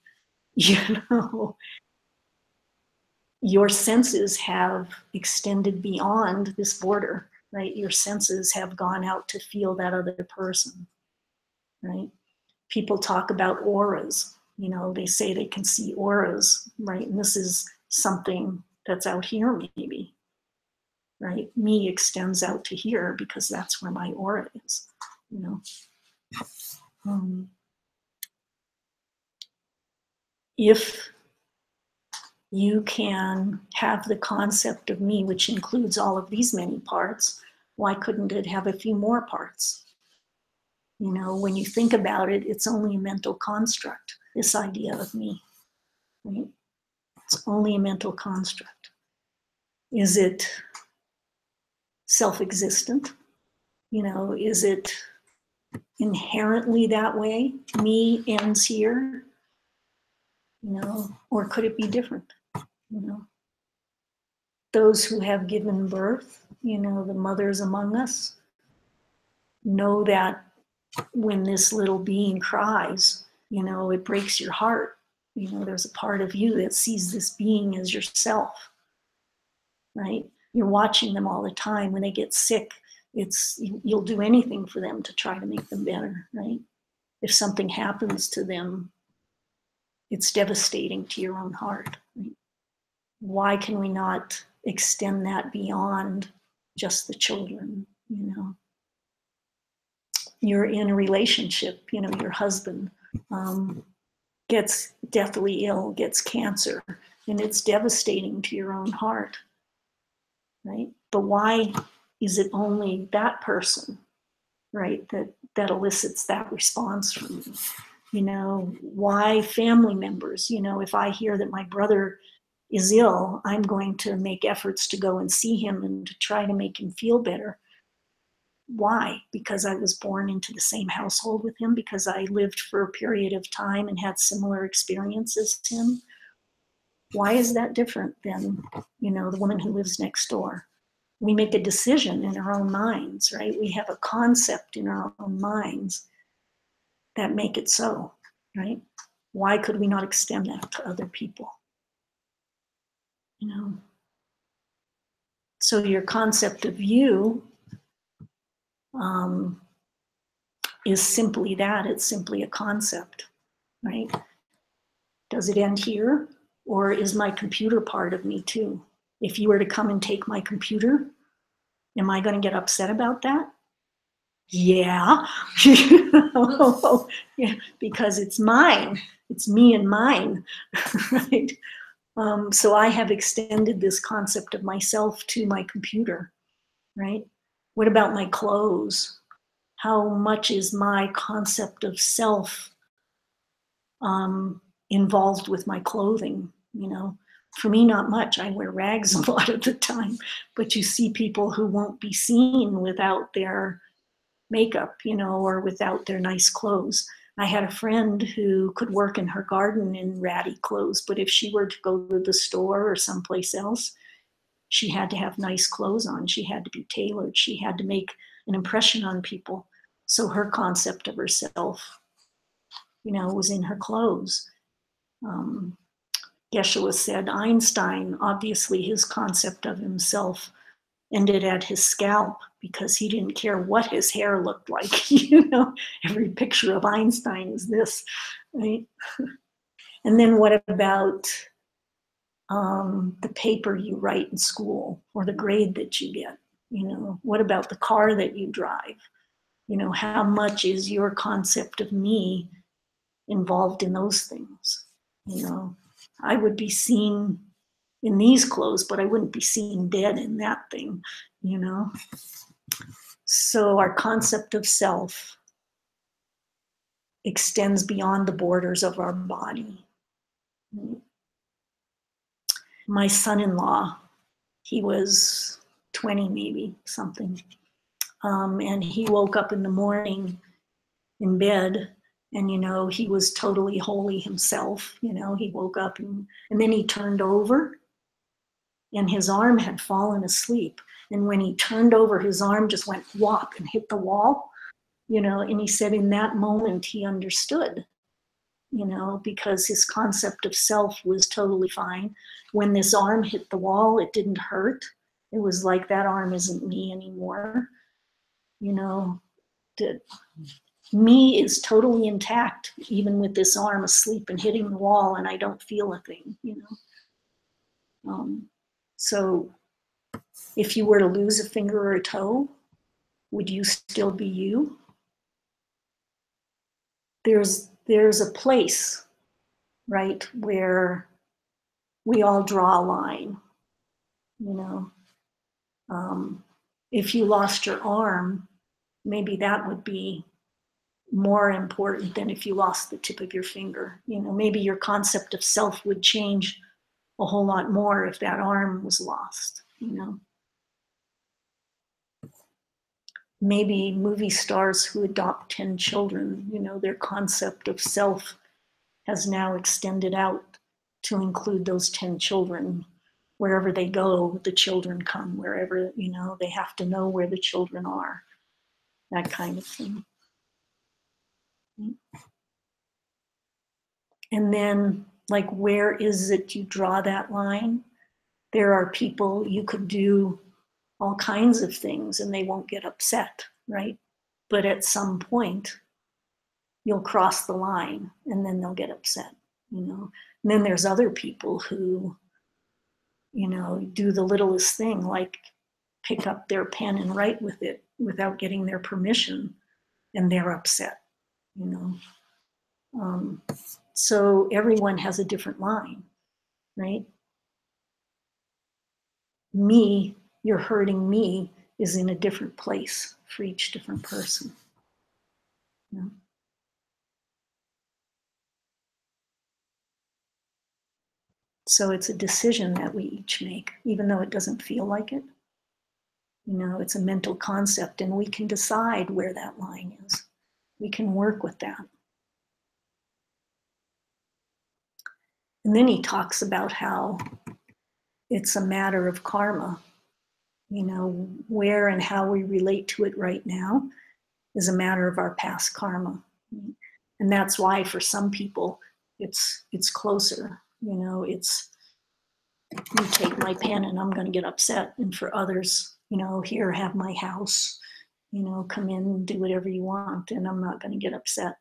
Your senses have extended beyond this border, right? Your senses have gone out to feel that other person, right? People talk about auras, they say they can see auras, right? And this is something that's out here maybe, right? Me extends out to here because that's where my aura is, you know. If you can have the concept of me, which includes all of these many parts, why couldn't it have a few more parts? You know, when you think about it, it's only a mental construct, this idea of me, right? It's only a mental construct. Is it self-existent? You know, is it inherently that way? Me ends here, you know, or could it be different? You know, those who have given birth, you know, the mothers among us, know that when this little being cries, you know, it breaks your heart. You know, there's a part of you that sees this being as yourself, right? You're watching them all the time. When they get sick, you'll do anything for them to try to make them better, right? If something happens to them, it's devastating to your own heart, right? Why can we not extend that beyond just the children, you know? You're in a relationship, you know, your husband gets deathly ill, gets cancer, and it's devastating to your own heart, right? But why is it only that person, right, that elicits that response from you? You know, why family members? You know, if I hear that my brother is ill, I'm going to make efforts to go and see him and to try to make him feel better. Why? Because I was born into the same household with him, because I lived for a period of time and had similar experiences as him. Why is that different than, you know, the woman who lives next door? We make a decision in our own minds, right? We have a concept in our own minds that make it so, right? Why could we not extend that to other people? You know? So your concept of you is simply that. It's simply a concept, right? Does it end here? Or is my computer part of me too? If you were to come and take my computer, am I going to get upset about that? Yeah. Yeah, because it's mine. It's me and mine, right? So I have extended this concept of myself to my computer, right? What about my clothes? How much is my concept of self involved with my clothing? You know, for me, not much. I wear rags a lot of the time, but you see people who won't be seen without their makeup, you know, or without their nice clothes. I had a friend who could work in her garden in ratty clothes, but if she were to go to the store or someplace else, she had to have nice clothes on. She had to be tailored. She had to make an impression on people. So her concept of herself, you know, was in her clothes. Geshe said Einstein, obviously his concept of himself ended at his scalp because he didn't care what his hair looked like. You know, every picture of Einstein is this, right? And then what about the paper you write in school or the grade that you get? You know, what about the car that you drive? You know, how much is your concept of me involved in those things? You know, I would be seen in these clothes, but I wouldn't be seen dead in that thing, you know? So our concept of self extends beyond the borders of our body. My son-in-law, he was 20 maybe, something. And he woke up in the morning in bed and, you know, he was totally holy himself. You know, he woke up and then he turned over and his arm had fallen asleep. And when he turned over, his arm just went whop and hit the wall, you know, and he said in that moment he understood, you know, because his concept of self was totally fine. When this arm hit the wall, it didn't hurt. It was like, that arm isn't me anymore. You know, me is totally intact, even with this arm asleep and hitting the wall, and I don't feel a thing, you know. So if you were to lose a finger or a toe, would you still be you? there's a place, right, where we all draw a line, you know. If you lost your arm, maybe that would be more important than if you lost the tip of your finger. You know, maybe your concept of self would change a whole lot more if that arm was lost, you know. Maybe movie stars who adopt 10 children, you know, their concept of self has now extended out to include those 10 children. Wherever they go, the children come. Wherever, you know, they have to know where the children are. That kind of thing. And then, like, where is it you draw that line? There are people you could do all kinds of things and they won't get upset, right? But at some point, you'll cross the line and then they'll get upset, you know? And then there's other people who, you know, do the littlest thing, like pick up their pen and write with it without getting their permission, and they're upset, you know? So everyone has a different line, right? Me, you're hurting me, is in a different place for each different person. You know? So it's a decision that we each make, even though it doesn't feel like it. You know, it's a mental concept, and we can decide where that line is. We can work with that. And then he talks about how it's a matter of karma. You know, where and how we relate to it right now is a matter of our past karma. And that's why for some people it's closer. You know, it's, you take my pen and I'm going to get upset. And for others, you know, here, have my house, you know, come in and do whatever you want, and I'm not going to get upset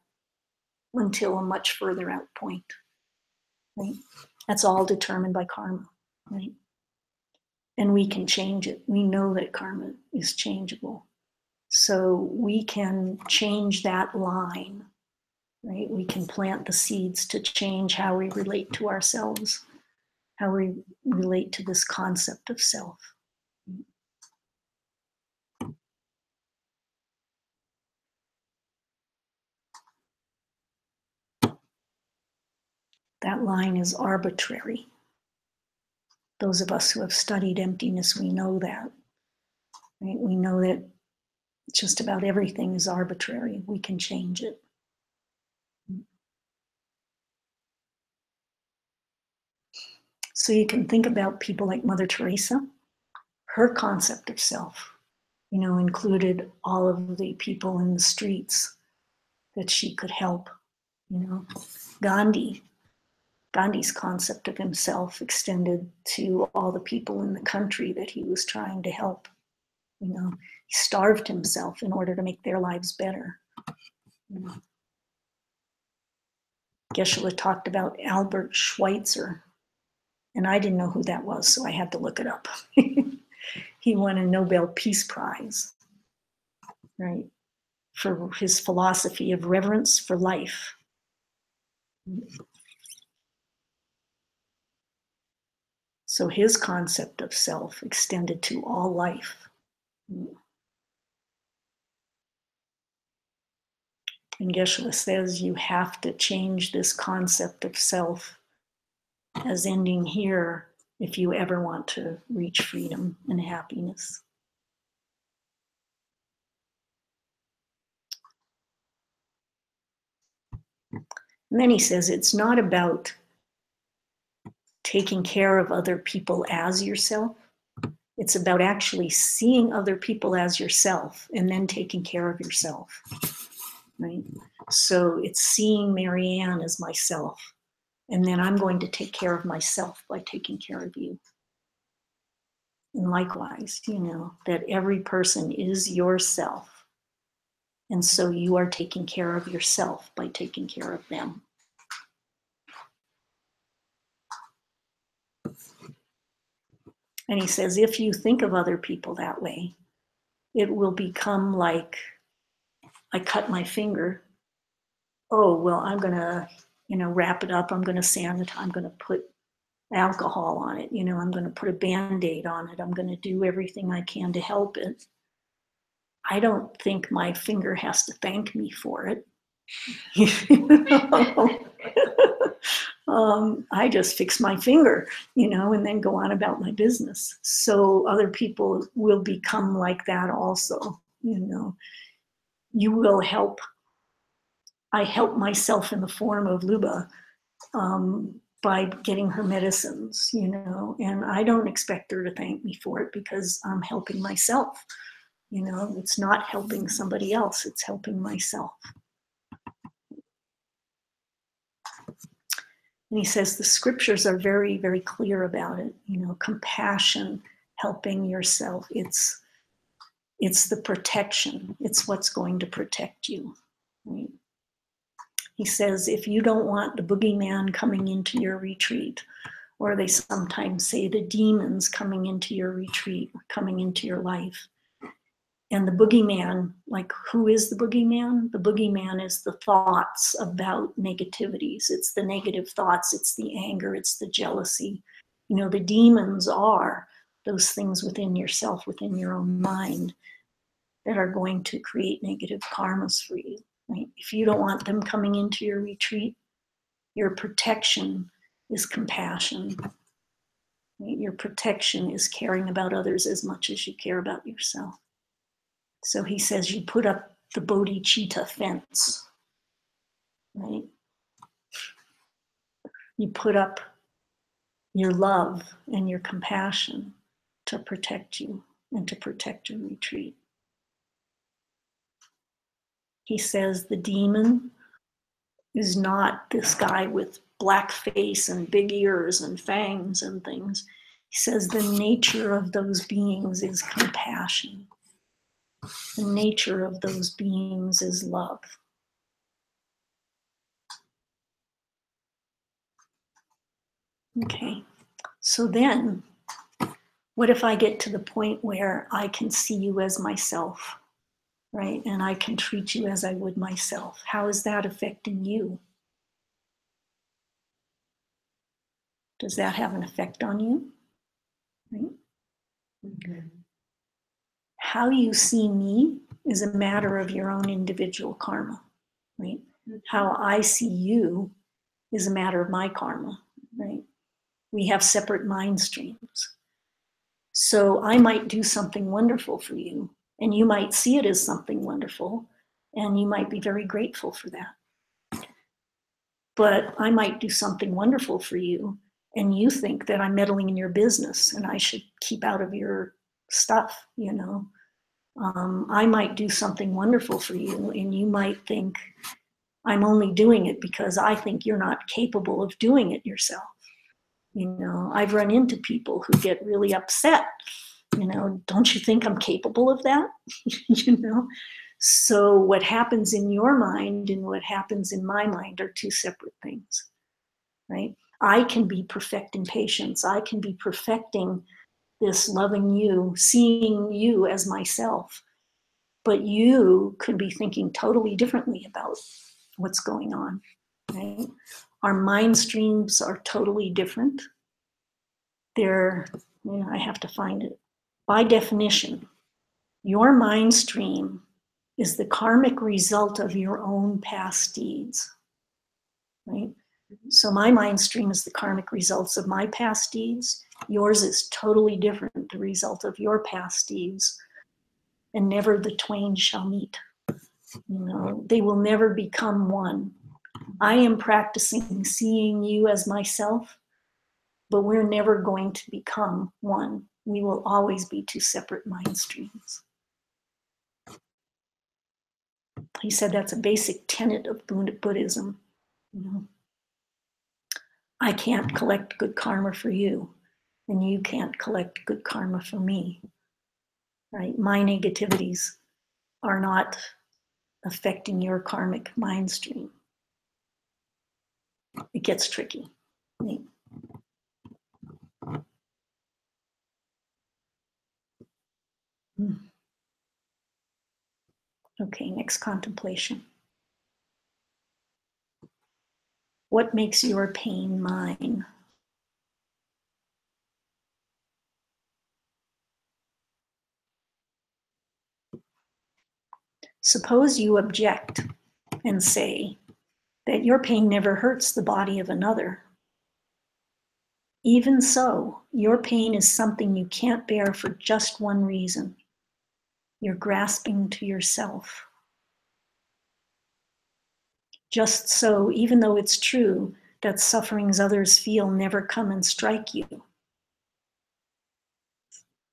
until a much further out point, right? That's all determined by karma, right? And we can change it. We know that karma is changeable. So we can change that line, right? We can plant the seeds to change how we relate to ourselves, how we relate to this concept of self. That line is arbitrary. Those of us who have studied emptiness, we know that, right? We know that just about everything is arbitrary. We can change it. So you can think about people like Mother Teresa. Her concept of self, you know, included all of the people in the streets that she could help, you know. Gandhi's concept of himself extended to all the people in the country that he was trying to help. You know, he starved himself in order to make their lives better. You know. Geshe-la talked about Albert Schweitzer, and I didn't know who that was, so I had to look it up. He won a Nobel Peace Prize, right, for his philosophy of reverence for life. So his concept of self extended to all life. And Geshe-la says you have to change this concept of self as ending here if you ever want to reach freedom and happiness. And then he says it's not about taking care of other people as yourself. It's about actually seeing other people as yourself and then taking care of yourself, right? So it's seeing Marianne as myself, and then I'm going to take care of myself by taking care of you. And likewise, you know, that every person is yourself. And so you are taking care of yourself by taking care of them. And he says, if you think of other people that way, it will become like I cut my finger. oh, well, I'm going to, wrap it up. I'm going to sanitize. I'm going to put alcohol on it. I'm going to put a Band-Aid on it. I'm going to do everything I can to help it. I don't think my finger has to thank me for it. I just fix my finger, and then go on about my business. So other people will become like that also. You will help. I help myself in the form of Luba by getting her medicines, and I don't expect her to thank me for it because I'm helping myself. It's not helping somebody else, it's helping myself. And he says the scriptures are very, very clear about it. Compassion, helping yourself. It's the protection. It's what's going to protect you. Right? He says if you don't want the boogeyman coming into your retreat, or they sometimes say the demons coming into your retreat, coming into your life. And the boogeyman, like who is the boogeyman? The boogeyman is the thoughts about negativities. It's the negative thoughts, it's the anger, it's the jealousy. The demons are those things within yourself, within your own mind, that are going to create negative karmas for you. Right? If you don't want them coming into your retreat, your protection is compassion. Right? Your protection is caring about others as much as you care about yourself. So he says you put up the bodhicitta fence, right? You put up your love and your compassion to protect you and to protect your retreat. He says the demon is not this guy with black face and big ears and fangs and things. He says the nature of those beings is compassion. The nature of those beings is love. Okay, so then, what if I get to the point where I can see you as myself, right? And I can treat you as I would myself. How is that affecting you? Does that have an effect on you? Right? Okay. How you see me is a matter of your own individual karma, right? How I see you is a matter of my karma, right? We have separate mind streams. So I might do something wonderful for you, and you might see it as something wonderful, and you might be very grateful for that. But I might do something wonderful for you, and you think that I'm meddling in your business and I should keep out of your stuff, I might do something wonderful for you, and you might think I'm only doing it because I think you're not capable of doing it yourself. I've run into people who get really upset. Don't you think I'm capable of that? So what happens in your mind and what happens in my mind are two separate things, right? I can be perfecting patience. I can be perfecting this loving you, seeing you as myself. But you could be thinking totally differently about what's going on, right? Our mind streams are totally different. They're, I have to find it. By definition, your mind stream is the karmic result of your own past deeds, right? So my mind stream is the karmic results of my past deeds. Yours is totally different, the result of your past deeds. And never the twain shall meet. They will never become one. I am practicing seeing you as myself, but we're never going to become one. We will always be two separate mind streams. He said that's a basic tenet of Buddhism. I can't collect good karma for you, and you can't collect good karma for me. Right? My negativities are not affecting your karmic mind stream. It gets tricky. Right? Okay, next contemplation. What makes your pain mine? Suppose you object and say that your pain never hurts the body of another. Even so, your pain is something you can't bear for just one reason. You're grasping to yourself. Just so, even though it's true that sufferings others feel never come and strike you,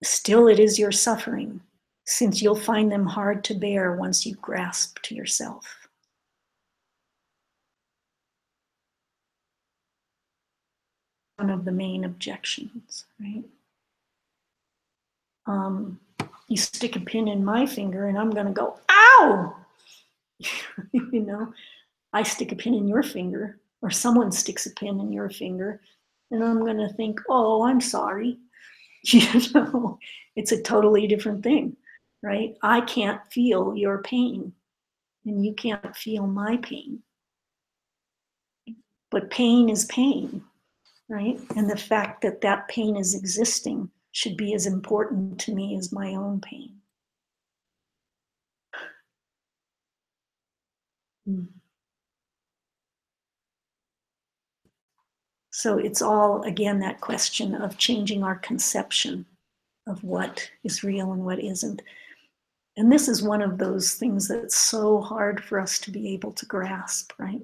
still it is your suffering, since you'll find them hard to bear once you grasp to yourself. One of the main objections, right? You stick a pin in my finger and I'm going to go, ow! You know, I stick a pin in your finger, or someone sticks a pin in your finger, and I'm going to think, oh, I'm sorry. You know, it's a totally different thing, right? I can't feel your pain, and you can't feel my pain. But pain is pain, right? And the fact that that pain is existing should be as important to me as my own pain. So it's all, again, that question of changing our conception of what is real and what isn't. And this is one of those things that's so hard for us to be able to grasp, right?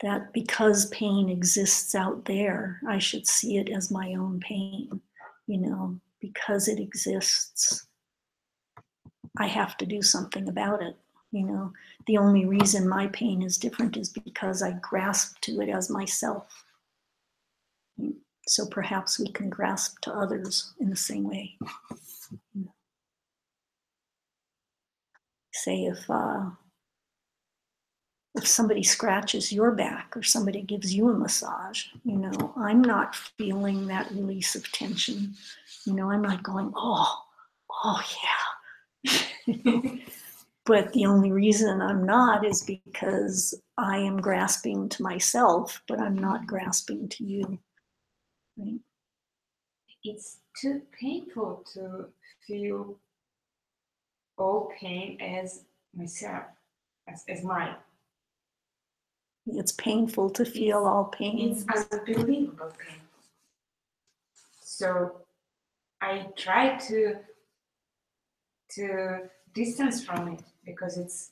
That because pain exists out there, I should see it as my own pain. You know, because it exists, I have to do something about it. You know, the only reason my pain is different is because I grasp to it as myself. So perhaps we can grasp to others in the same way. Say if somebody scratches your back or somebody gives you a massage, you know, I'm not feeling that release of tension. You know, I'm not going, oh yeah. But the only reason I'm not is because I am grasping to myself, but I'm not grasping to you. Right? It's too painful to feel all pain as myself, as mine. It's painful to feel all pain. It's unbelievable pain. So I try to distance from it because it's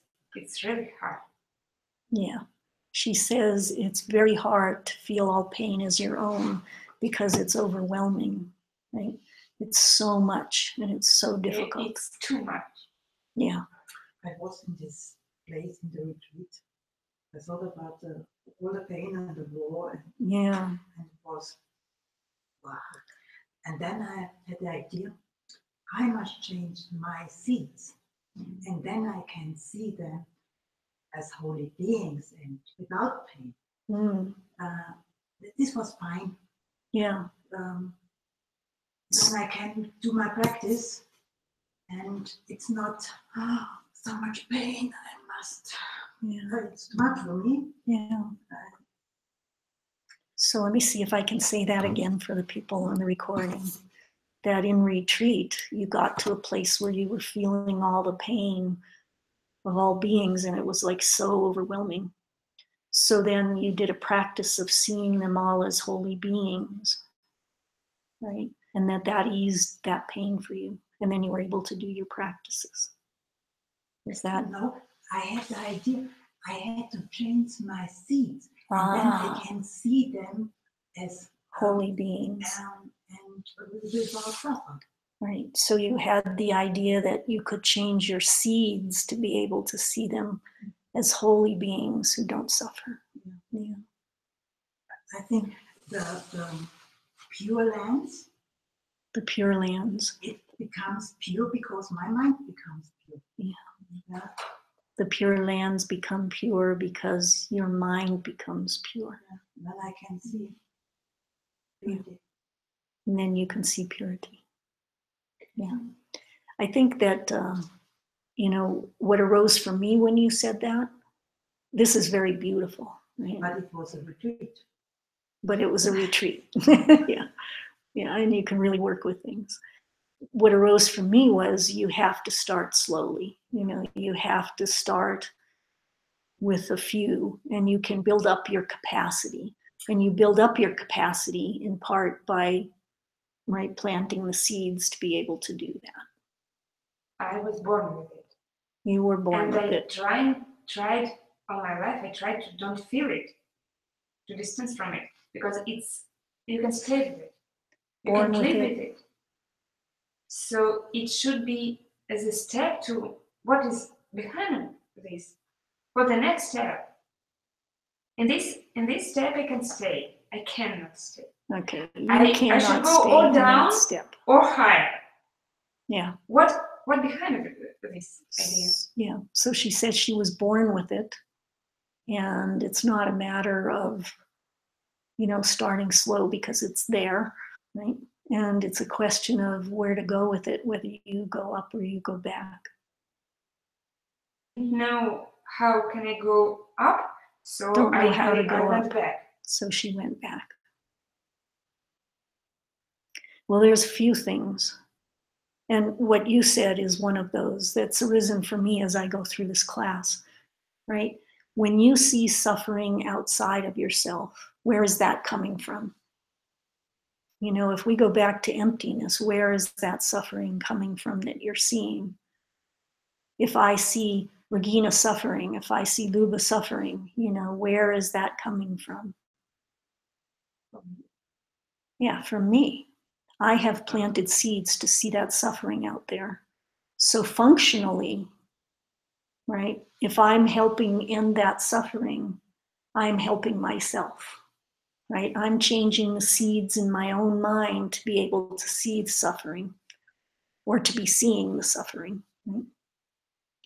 really hard. Yeah. She says it's very hard to feel all pain as your own because it's overwhelming, right? It's so much and it's so difficult. It's too much. Yeah. I was in this place in the retreat. I thought about all the pain and the war. Yeah. And it was, wow. And then I had the idea, I must change my seeds. And then I can see them as holy beings and without pain. This was fine. Yeah. Then I can do my practice, and it's not so much pain. I must. Yeah. It's too much for me. Yeah. So let me see if I can say that again for the people on the recording. That in retreat, you got to a place where you were feeling all the pain of all beings, and it was like so overwhelming. So then you did a practice of seeing them all as holy beings, right? And that eased that pain for you. And then you were able to do your practices. Is that? No, I had the idea, I had to change my seeds. And then I can see them as holy beings. And without suffer. Right. So you had the idea that you could change your seeds to be able to see them as holy beings who don't suffer. Yeah. I think the pure lands. The pure lands. It becomes pure because my mind becomes pure. Yeah. The pure lands become pure because your mind becomes pure. Then I can see purity. And then you can see purity. Yeah. I think that, you know, what arose for me when you said that, this is very beautiful, Right? But it was a retreat. But it was a retreat. Yeah, and you can really work with things. What arose for me was you have to start slowly. You have to start with a few, and you can build up your capacity. And you build up your capacity in part by planting the seeds to be able to do that. I was born with it. You were born and with I it. tried all my life. I tried to don't feel it, to distance from it, because you can stay with it. You Born can with live it. with it. So it should be as a step to what is behind this. For the next step. In this step I can stay. I cannot stay. Okay. I cannot should go stay or in down that step. or higher. Yeah. What behind this idea? Yeah. So she said she was born with it. And it's not a matter of, starting slow because it's there, right? And it's a question of where to go with it, whether you go up or you go back. Now, how can I go up? So Don't know how to I go went up. back. So she went back. Well, there's a few things. And what you said is one of those that's arisen for me as I go through this class, right? When you see suffering outside of yourself, where is that coming from? If we go back to emptiness, where is that suffering coming from that you're seeing? If I see Regina suffering, if I see Luba suffering, where is that coming from? Yeah, from me. I have planted seeds to see that suffering out there. So functionally, right, if I'm helping end that suffering, I'm helping myself. Right? I'm changing the seeds in my own mind to be able to see the suffering or to be seeing the suffering. Right?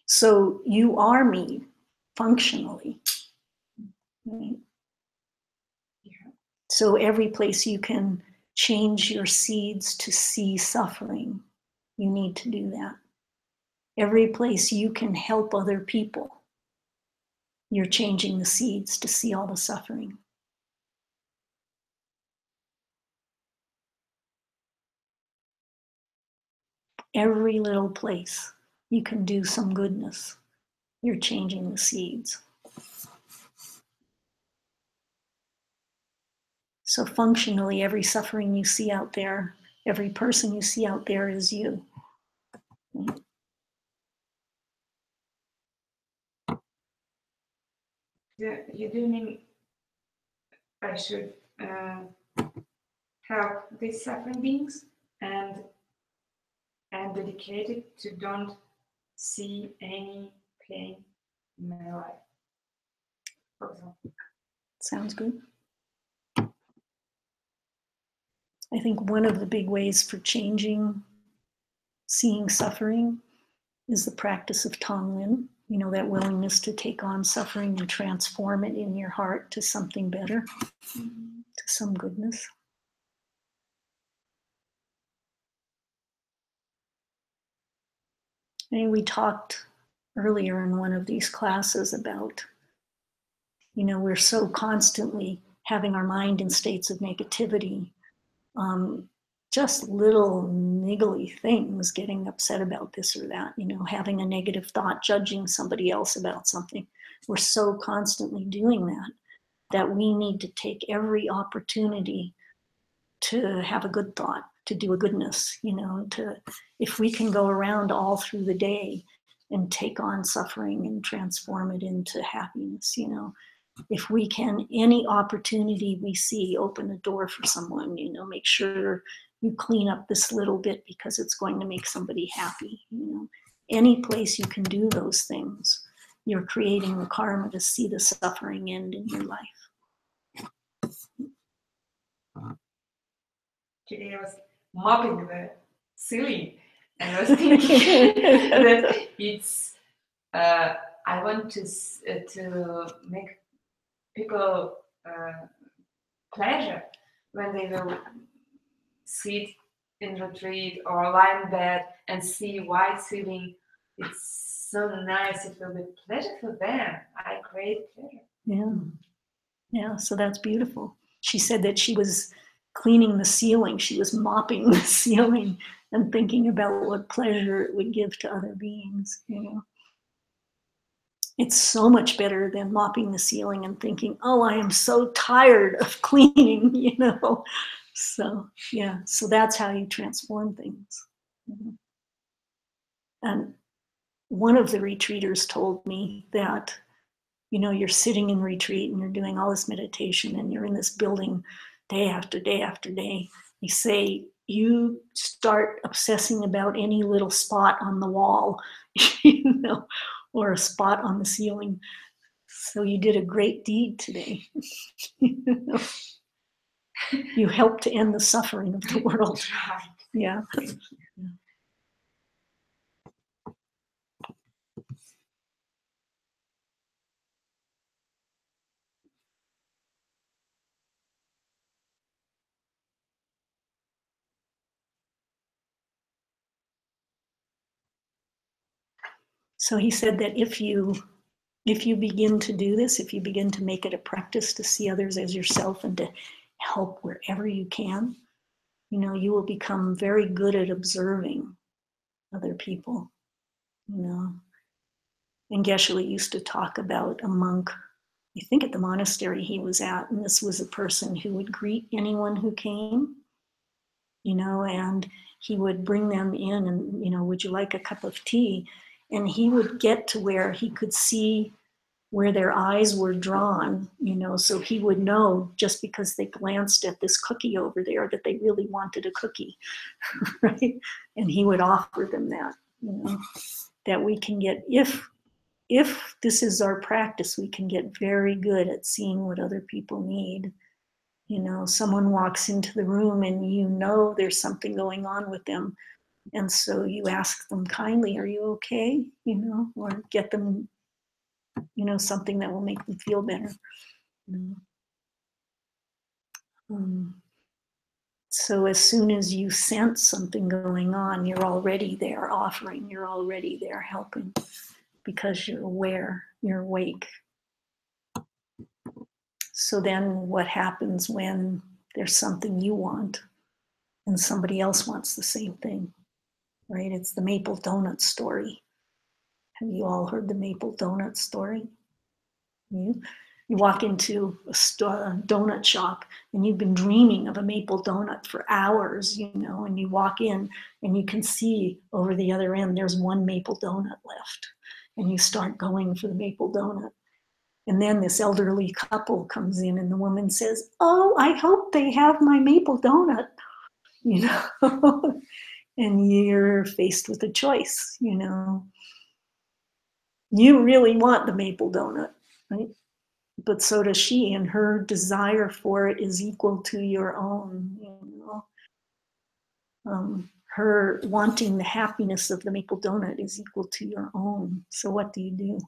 So you are me functionally. Right? Yeah. So every place you can change your seeds to see suffering, you need to do that. Every place you can help other people, you're changing the seeds to see all the suffering. Every little place you can do some goodness, you're changing the seeds. So functionally, every suffering you see out there, every person you see out there is you. You do mean I should help these suffering beings and dedicate it to don't see any pain in my life, for example. Sounds good. I think one of the big ways for changing seeing suffering is the practice of Tonglen, that willingness to take on suffering and transform it in your heart to something better, to some goodness. And we talked earlier in one of these classes about, we're so constantly having our mind in states of negativity, just little niggly things, getting upset about this or that, having a negative thought, judging somebody else about something. We're so constantly doing that we need to take every opportunity to have a good thought, to do a goodness, if we can go around all through the day and take on suffering and transform it into happiness, if we can, any opportunity we see, open a door for someone, make sure you clean up this little bit because it's going to make somebody happy, any place you can do those things, you're creating the karma to see the suffering end in your life. Today I was mopping the ceiling and I was thinking that it's I want to make people pleasure when they will sit in retreat or lie in bed and see white ceiling. It's so nice. It will be pleasure for them. I create pleasure. Yeah. Yeah, so that's beautiful. She said that she was cleaning the ceiling. She was mopping the ceiling and thinking about what pleasure it would give to other beings, you know. It's so much better than mopping the ceiling and thinking, oh, I am so tired of cleaning, you know. So, yeah, so that's how you transform things. And one of the retreaters told me that, you know, you're sitting in retreat and you're doing all this meditation and you're in this building day after day after day. You say, you start obsessing about any little spot on the wall, you know, or a spot on the ceiling. So you did a great deed today. You helped to end the suffering of the world. Yeah. So he said that if you begin to do this, if you begin to make it a practice to see others as yourself and to help wherever you can, you know, you will become very good at observing other people, you know. And Geshe used to talk about a monk, I think at the monastery he was at, and this was a person who would greet anyone who came, you know, and he would bring them in and, you know, would you like a cup of tea? And he would get to where he could see where their eyes were drawn, you know, so he would know just because they glanced at this cookie over there that they really wanted a cookie, right? And he would offer them that, you know, that we can get, if this is our practice, we can get very good at seeing what other people need. You know, someone walks into the room and you know there's something going on with them. And so you ask them kindly, are you okay? You know, or get them, you know, something that will make them feel better. You know? So as soon as you sense something going on, you're already there offering, you're already there helping because you're aware, you're awake. So then what happens when there's something you want and somebody else wants the same thing, right? It's the maple donut story. Have you all heard the maple donut story? You walk into a donut shop and you've been dreaming of a maple donut for hours, you know, and you walk in and you can see over the other end there's one maple donut left. And you start going for the maple donut. And then this elderly couple comes in and the woman says, oh, I hope they have my maple donut, you know. And you're faced with a choice, you know. You really want the maple donut, right? But so does she, and her desire for it is equal to your own, you know. Her wanting the happiness of the maple donut is equal to your own. So what do? You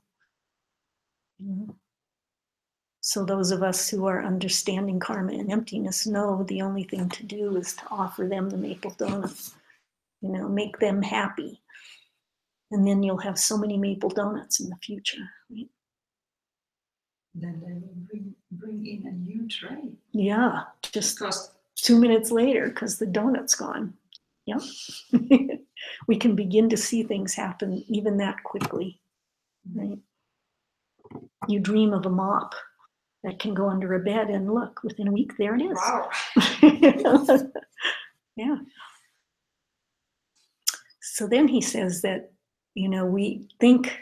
know? So those of us who are understanding karma and emptiness know the only thing to do is to offer them the maple donut, you know, make them happy. And then you'll have so many maple donuts in the future, right? Then they will bring in a new tray. Yeah, just 2 minutes later, because the donut's gone. Yep. We can begin to see things happen even that quickly, right? You dream of a mop that can go under a bed, and look, within a week, there it is. Wow. Yeah. So then he says that, you know, we think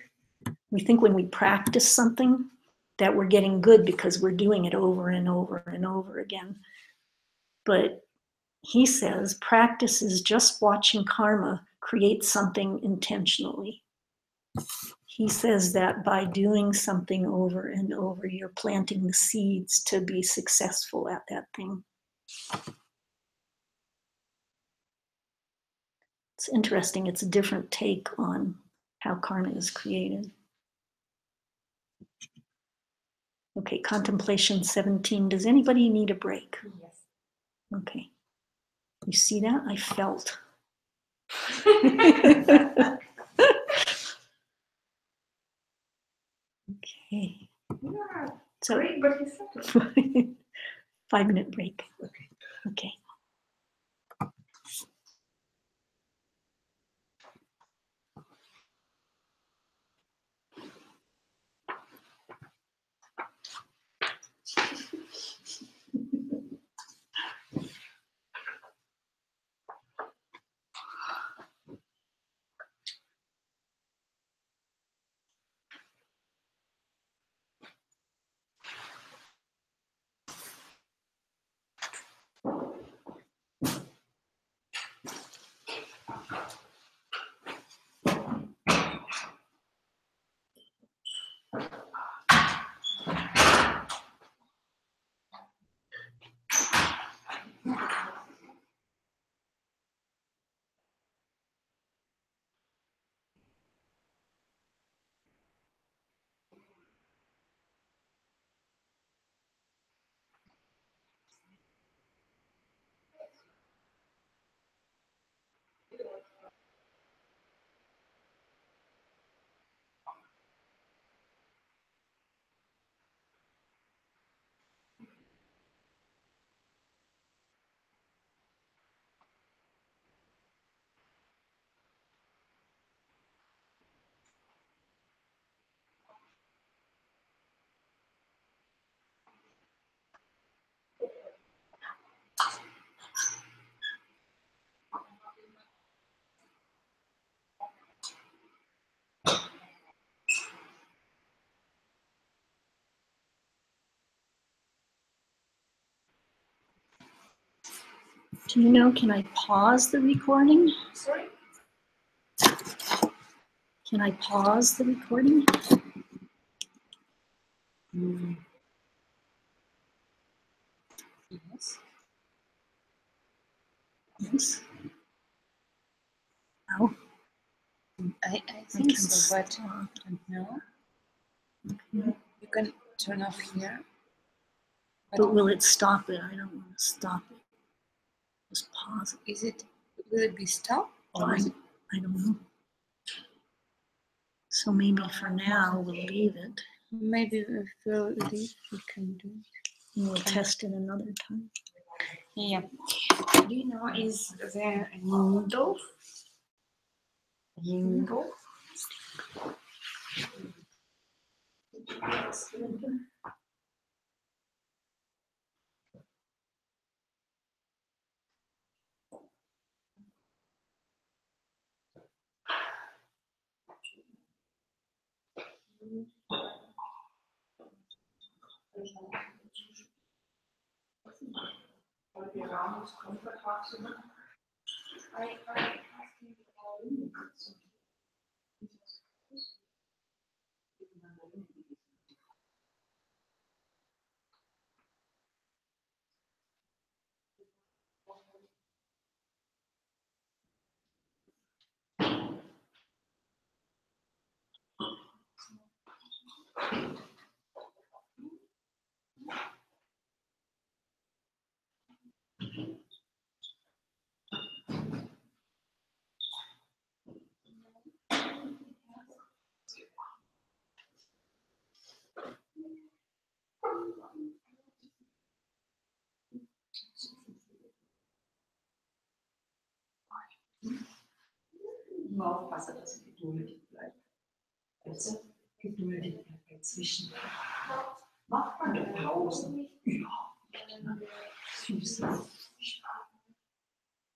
when we practice something that we're getting good because we're doing it over and over and over again. But he says practice is just watching karma create something intentionally. He says that by doing something over and over, you're planting the seeds to be successful at that thing. It's interesting. It's a different take on how karma is created. Okay, contemplation 17. Does anybody need a break? Yes. Okay. You see that? I felt. Okay. Yeah. So Great, Bodhisattva. 5-minute break. Okay. Okay. Do you know, can I pause the recording? Sorry? Can I pause the recording? Yes, Yes. Oh, I I think can so, but stop. I don't know. Okay. You can turn off here. But will it stop it? I don't want to stop it. Just pause it. Will it be stopped? Or is it, I don't know. So maybe for now we'll leave it. maybe if we'll leave, we can do it. And we'll test it another time. Yeah. Do you know, is there a noodle? Noodle? Nur aufpassen, dass sie geduldig bleibt. Also geduldig bleibt dazwischen. Macht man doch Pausen. Überhaupt nicht. Süß.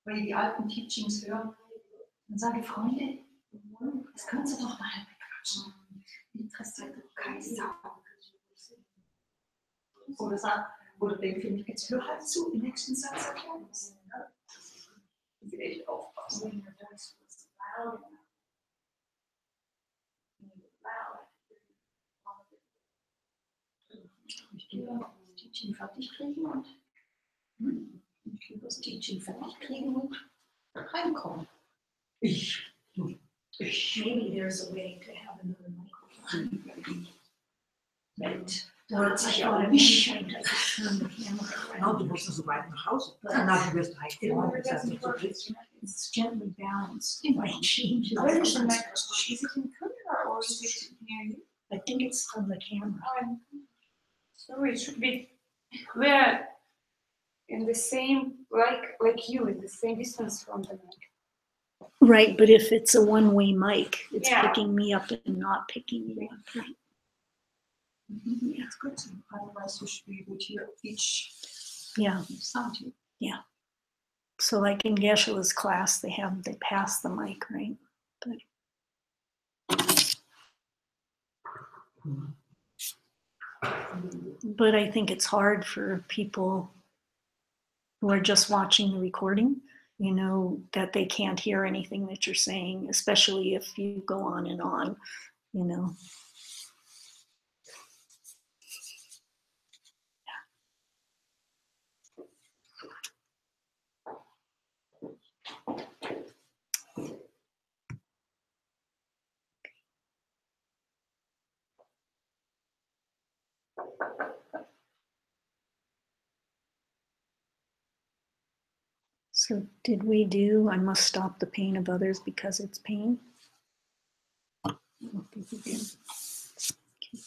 Wenn ich die alten Teachings höre, dann sage ich, Freunde, das können Sie doch mal bequatschen. Interessiert doch keine Sau. Oder denke ich, jetzt hör halt zu, den nächsten Satz erklären muss. Ich will echt aufpassen. Ich will das Teaching fertig kriegen und reinkommen. Maybe there's a way to have another microphone. Da sich ja nicht. Genau, du musst so weit nach Hause. Na, du wirst halt immer gesagt, It's gently balanced. It might change. Where is the microphone? Is it in camera or is it near you? I think it's from the camera. So it should be we're in the same, like you, in the same distance from the mic. Right, but if it's a one-way mic, it's Yeah. picking me up and not picking you up. Right? Yeah, it's good. Otherwise, you should be able to hear each Yeah, sound. yeah. So like in Geshe-la's class, they pass the mic, right? But I think it's hard for people who are just watching the recording, you know, that they can't hear anything that you're saying, especially if you go on and on, you know. So did we do, I must stop the pain of others because it's pain? I don't think we did. Okay.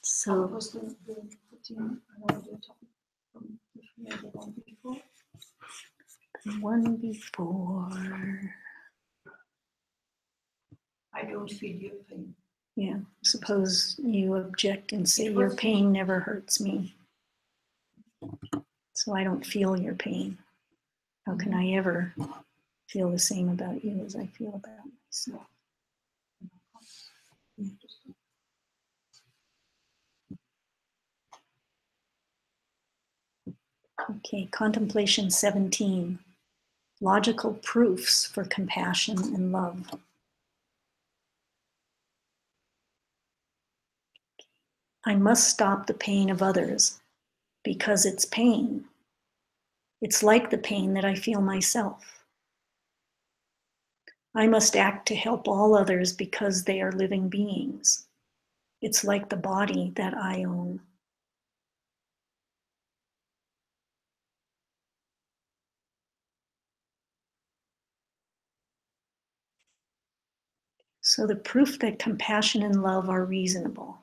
So Was the 14 another topic from the one before? the one before, I don't feel your pain. yeah, suppose you object and say your pain never hurts me. So I don't feel your pain. How can I ever feel the same about you as I feel about myself? Okay, contemplation 17. Logical proofs for compassion and love. I must stop the pain of others because it's pain. It's like the pain that I feel myself. I must act to help all others because they are living beings. It's like the body that I own. So the proof that compassion and love are reasonable.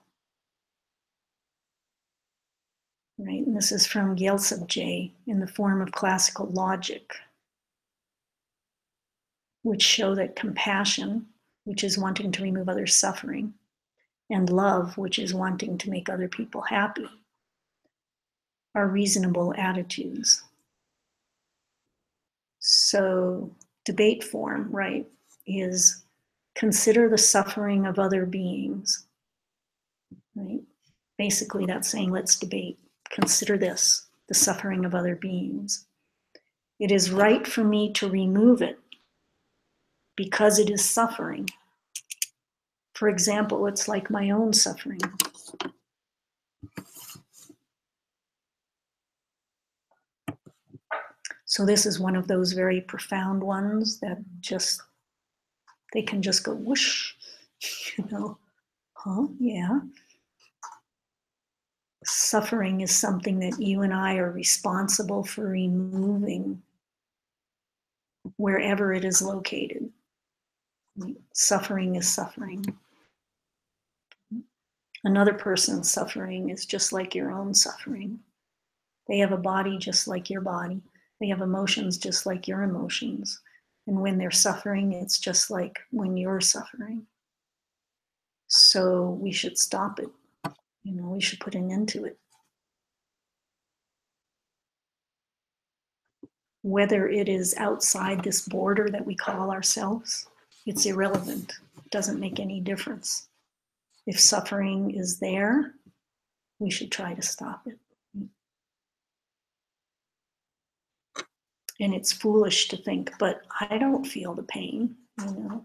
Right, and this is from Gyaltsab Je in the form of classical logic, which show that compassion, which is wanting to remove others' suffering, and love, which is wanting to make other people happy, are reasonable attitudes. So debate form, right, is consider the suffering of other beings, right? Basically that's saying let's debate. Consider this, the suffering of other beings. It is right for me to remove it because it is suffering. For example, it's like my own suffering. So this is one of those very profound ones that just, they can just go whoosh, you know, huh, yeah. Suffering is something that you and I are responsible for removing wherever it is located. Suffering is suffering. Another person's suffering is just like your own suffering. They have a body just like your body. They have emotions just like your emotions. And when they're suffering, it's just like when you're suffering. So we should stop it. You know, we should put an end to it. Whether it is outside this border that we call ourselves, it's irrelevant. It doesn't make any difference. If suffering is there, we should try to stop it. And it's foolish to think, but I don't feel the pain, you know.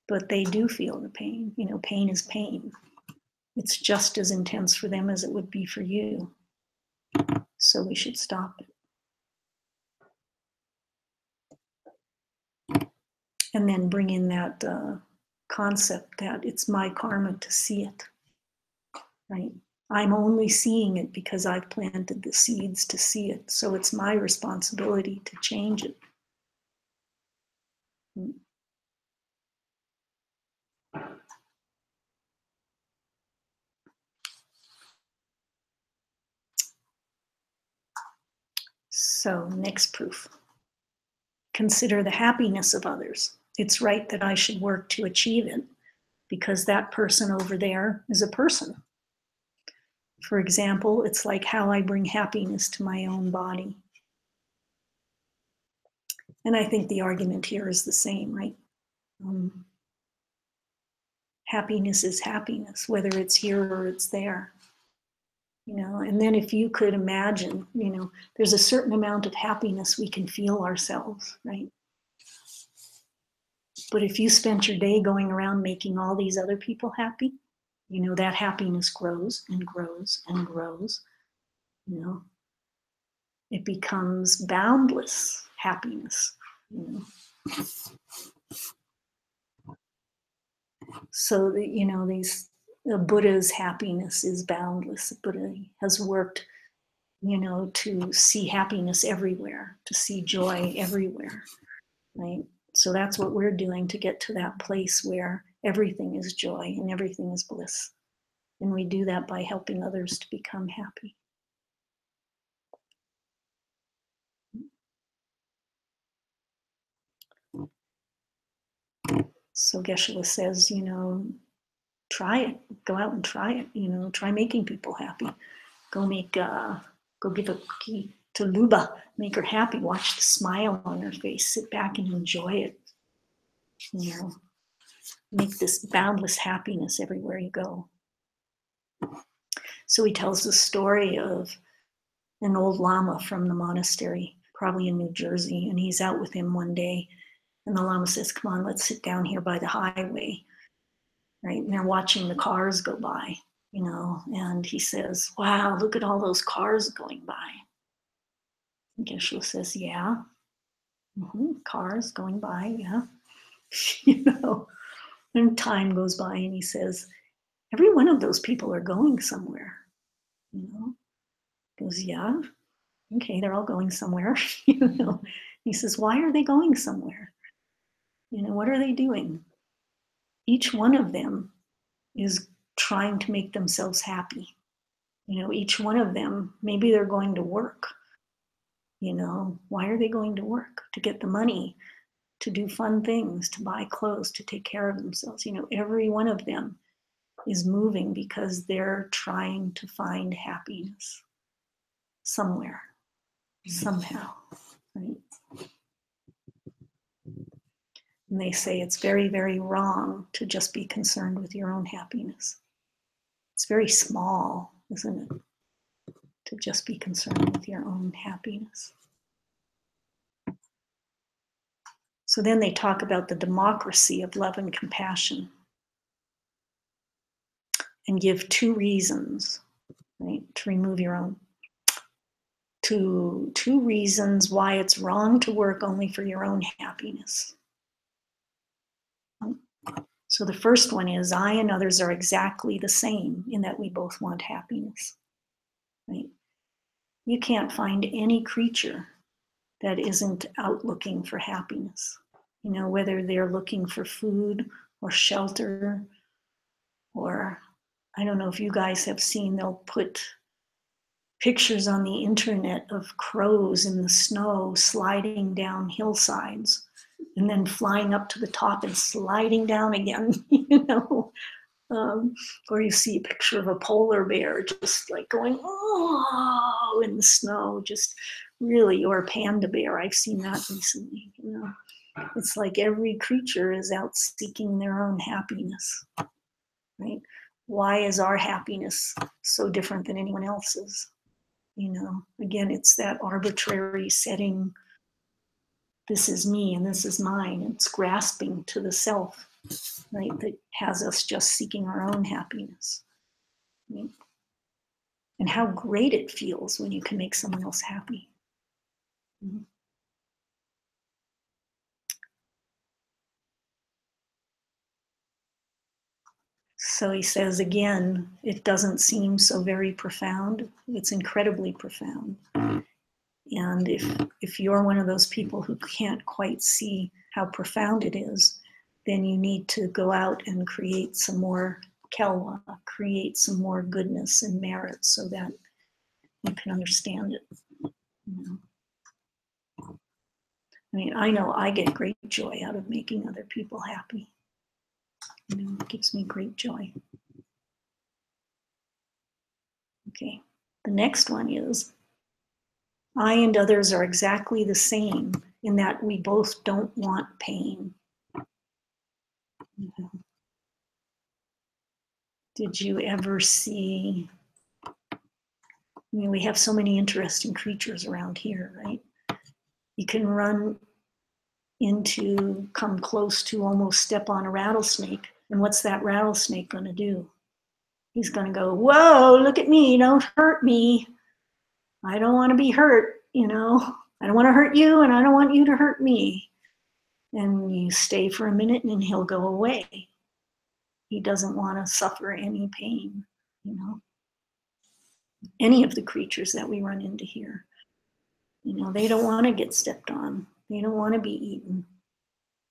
But they do feel the pain. You know, pain is pain. It's just as intense for them as it would be for you. So we should stop it. And then bring in that concept that it's my karma to see it, right? I'm only seeing it because I've planted the seeds to see it. So it's my responsibility to change it. So next proof. Consider the happiness of others. It's right that I should work to achieve it because that person over there is a person. For example, it's like how I bring happiness to my own body. And I think the argument here is the same, right? Happiness is happiness, whether it's here or it's there. You know, and then if you could imagine, you know, there's a certain amount of happiness we can feel ourselves, right? But if you spent your day going around making all these other people happy, you know, that happiness grows and grows and grows, you know. It becomes boundless happiness, you know. So that, you know, the Buddha's happiness is boundless. The Buddha has worked, you know, to see happiness everywhere, to see joy everywhere, right? So that's what we're doing to get to that place where everything is joy and everything is bliss. And we do that by helping others to become happy. So Geshe-la says, you know, try it. Go out and try it. You know, try making people happy. Go give a cookie to Luba. Make her happy. Watch the smile on her face. Sit back and enjoy it. You know, make this boundless happiness everywhere you go. So he tells the story of an old Lama from the monastery, probably in New Jersey, and he's out with him one day. And the Lama says, come on, let's sit down here by the highway, right? And they're watching the cars go by, you know, and he says, wow, look at all those cars going by. And Geshe-la says, yeah, cars going by, yeah. You know, and time goes by and he says, every one of those people are going somewhere, you know. He goes, yeah, okay, they're all going somewhere, you know. He says, why are they going somewhere? You know, what are they doing? Each one of them is trying to make themselves happy. You know, each one of them, maybe they're going to work. You know, why are they going to work? To get the money, to do fun things, to buy clothes, to take care of themselves. You know, every one of them is moving because they're trying to find happiness somewhere, somehow, right? And they say it's very, very wrong to just be concerned with your own happiness. It's very small, isn't it? To just be concerned with your own happiness. So then they talk about the democracy of love and compassion and give 2 reasons, right, to remove your own. Two reasons why it's wrong to work only for your own happiness. So the first one is, I and others are exactly the same in that we both want happiness, right? You can't find any creature that isn't out looking for happiness. You know, whether they're looking for food or shelter, or I don't know if you guys have seen, they'll put pictures on the internet of crows in the snow sliding down hillsides and then flying up to the top and sliding down again, you know. Or you see a picture of a polar bear just like going, oh, in the snow, just really, or a panda bear. I've seen that recently, you know. It's like every creature is out seeking their own happiness, right? Why is our happiness so different than anyone else's? You know, again, it's that arbitrary setting, this is me and this is mine. It's grasping to the self, right, that has us just seeking our own happiness. Right? And how great it feels when you can make someone else happy. Mm-hmm. So he says again, it doesn't seem so very profound. It's incredibly profound. And if you're one of those people who can't quite see how profound it is, then you need to go out and create some more kelwa, create some more goodness and merit so that you can understand it. You know? I mean, I know I get great joy out of making other people happy. You know, it gives me great joy. Okay, the next one is, I and others are exactly the same in that we both don't want pain. Did you ever see, I mean, we have so many interesting creatures around here, right? You can run into, come close to, almost step on a rattlesnake. And what's that rattlesnake going to do? He's going to go, whoa, look at me, don't hurt me. I don't want to be hurt, you know. I don't want to hurt you and I don't want you to hurt me. And you stay for a minute and he'll go away. He doesn't want to suffer any pain, you know. Any of the creatures that we run into here, you know, they don't want to get stepped on. They don't want to be eaten.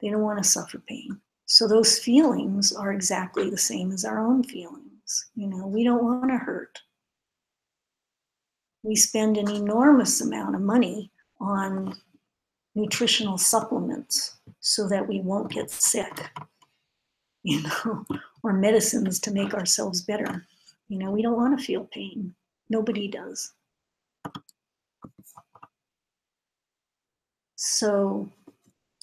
They don't want to suffer pain. So those feelings are exactly the same as our own feelings. You know, we don't want to hurt. We spend an enormous amount of money on nutritional supplements so that we won't get sick, you know, or medicines to make ourselves better. You know, we don't want to feel pain. Nobody does. So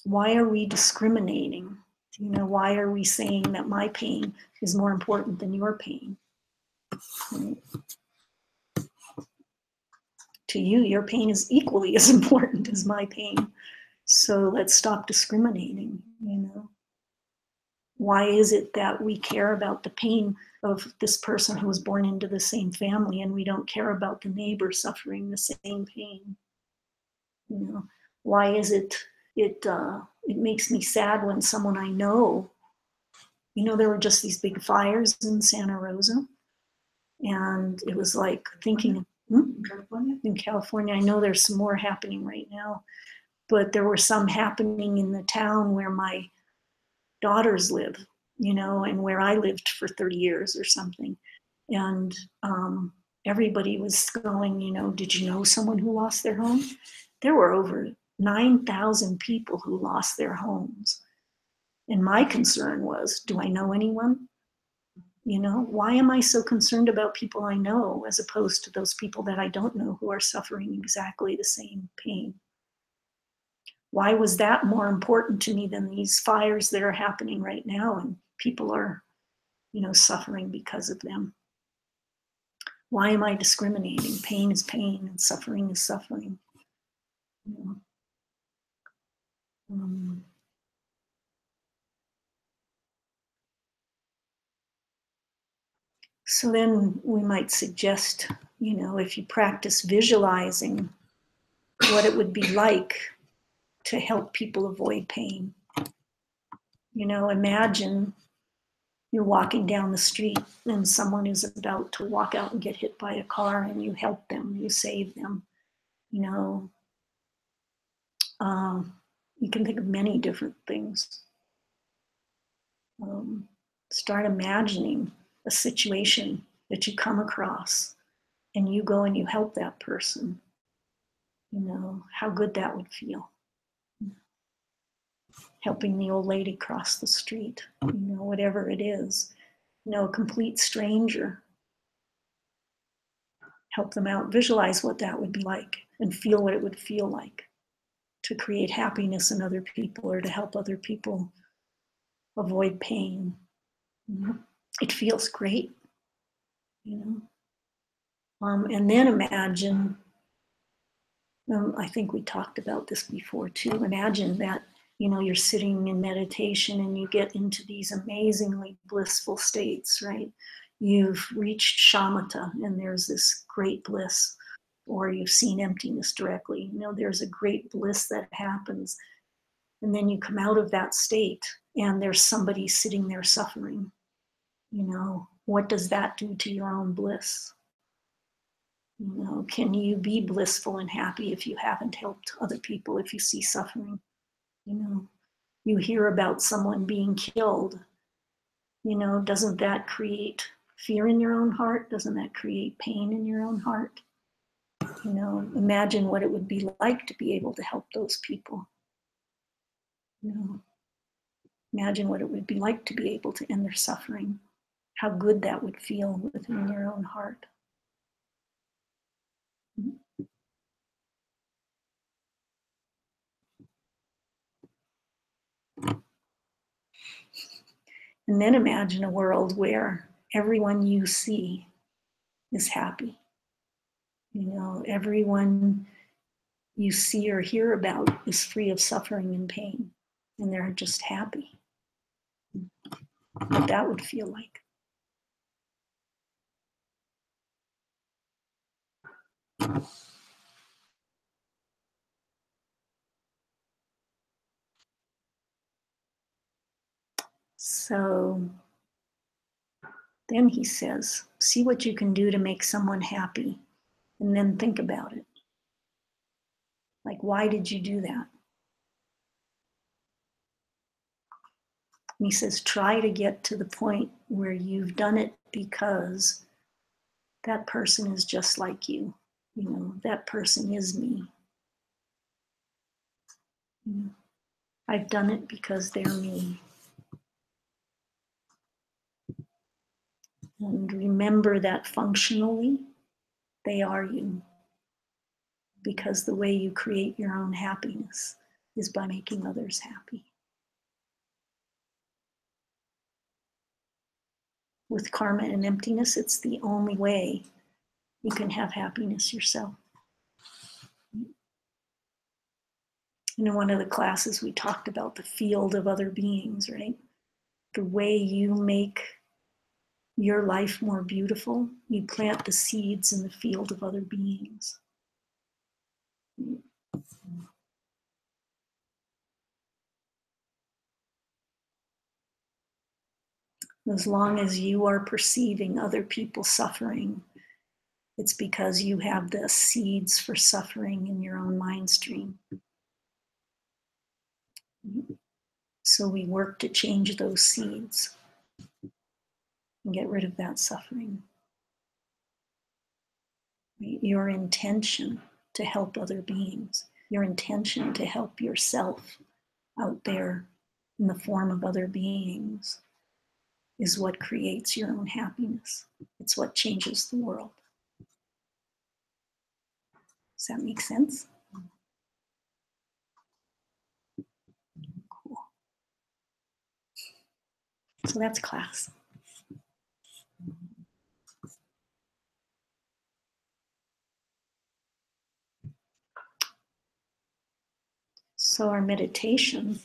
why are we discriminating? You know, why are we saying that my pain is more important than your pain? Right? To you, your pain is equally as important as my pain. So let's stop discriminating, you know. Why is it that we care about the pain of this person who was born into the same family and we don't care about the neighbor suffering the same pain? You know, why is it makes me sad when someone I know, you know, there were just these big fires in Santa Rosa, and it was like thinking, in California, I know there's some more happening right now, but there were some happening in the town where my daughters live, you know, and where I lived for 30 years or something. And everybody was going, you know, did you know someone who lost their home? There were over 9,000 people who lost their homes. And my concern was, do I know anyone? You know, why am I so concerned about people I know as opposed to those people that I don't know who are suffering exactly the same pain? Why was that more important to me than these fires that are happening right now and people are, you know, suffering because of them? Why am I discriminating? Pain is pain and suffering is suffering. You know? So then we might suggest, you know, if you practice visualizing what it would be like to help people avoid pain. You know, imagine you're walking down the street and someone is about to walk out and get hit by a car and you help them, you save them. You know, you can think of many different things. Start imagining a situation that you come across and you go and you help that person. You know, how good that would feel. Helping the old lady cross the street, you know, whatever it is. You know, a complete stranger. Help them out, visualize what that would be like and feel what it would feel like to create happiness in other people or to help other people avoid pain. You know? It feels great, you know. And then imagine, I think we talked about this before too, imagine that, you know, you're sitting in meditation and you get into these amazingly blissful states, right? You've reached shamatha and there's this great bliss, or you've seen emptiness directly. You know, there's a great bliss that happens. And then you come out of that state and there's somebody sitting there suffering. You know, what does that do to your own bliss? You know, can you be blissful and happy if you haven't helped other people, if you see suffering? You know, you hear about someone being killed. You know, doesn't that create fear in your own heart? Doesn't that create pain in your own heart? You know, imagine what it would be like to be able to help those people. You know, imagine what it would be like to be able to end their suffering. How good that would feel within your own heart. And then imagine a world where everyone you see is happy. You know, everyone you see or hear about is free of suffering and pain, and they're just happy. What that would feel like. So then he says, see what you can do to make someone happy, and then think about it. Like, why did you do that? And he says, try to get to the point where you've done it because that person is just like you. You know, that person is me. You know, I've done it because they're me. And remember that functionally, they are you. Because the way you create your own happiness is by making others happy. With karma and emptiness, it's the only way you can have happiness yourself. And in one of the classes, we talked about the field of other beings, right? The way you make your life more beautiful, you plant the seeds in the field of other beings. As long as you are perceiving other people suffering, it's because you have the seeds for suffering in your own mind stream. So we work to change those seeds and get rid of that suffering. Your intention to help other beings, your intention to help yourself out there in the form of other beings is what creates your own happiness. It's what changes the world. Does that make sense? Cool. So that's class. So our meditation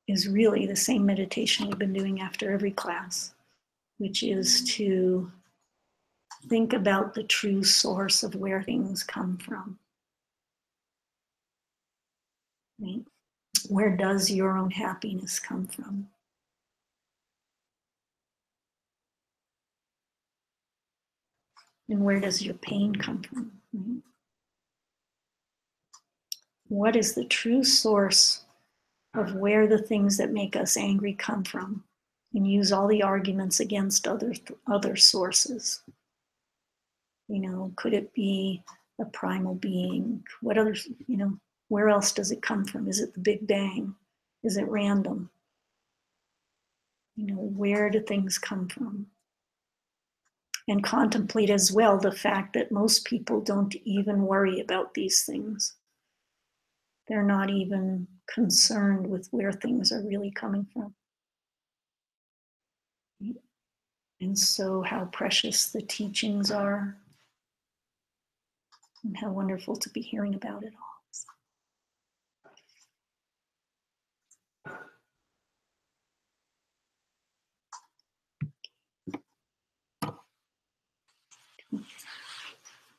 is really the same meditation we've been doing after every class, which is to think about the true source of where things come from. Right? Where does your own happiness come from? And where does your pain come from? Right? What is the true source of where the things that make us angry come from? And use all the arguments against other sources. You know, could it be a primal being? What other, you know, where else does it come from? Is it the Big Bang? Is it random? You know, where do things come from? And contemplate as well the fact that most people don't even worry about these things. They're not even concerned with where things are really coming from. And so how precious the teachings are, and how wonderful to be hearing about it all.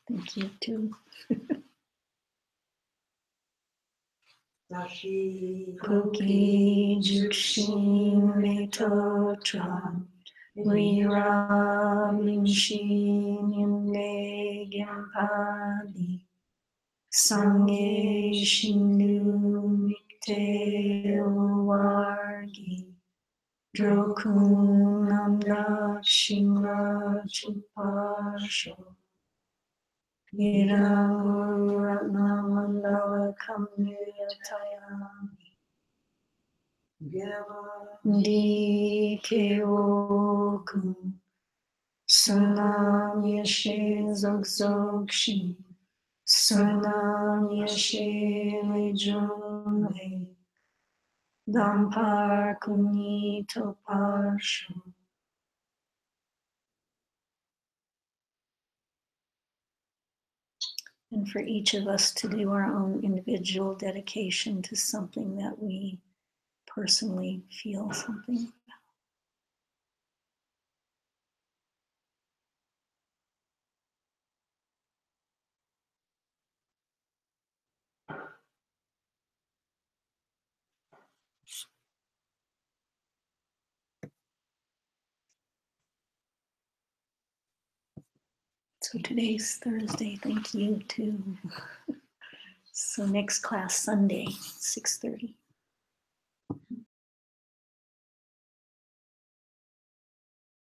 Thank you too. Koki jukshin metotram virablinshin yunle gimpadi sange shinu mikte wargi drokunam dakshinra chupasho Viramuranamandawa kamnuyatayami dikeokum sunam yashe zogzogshi sunam yashe lejunle dampar kunito parshu. And for each of us to do our own individual dedication to something that we personally feel something. So today's Thursday, thank you too. So next class Sunday, 6:30.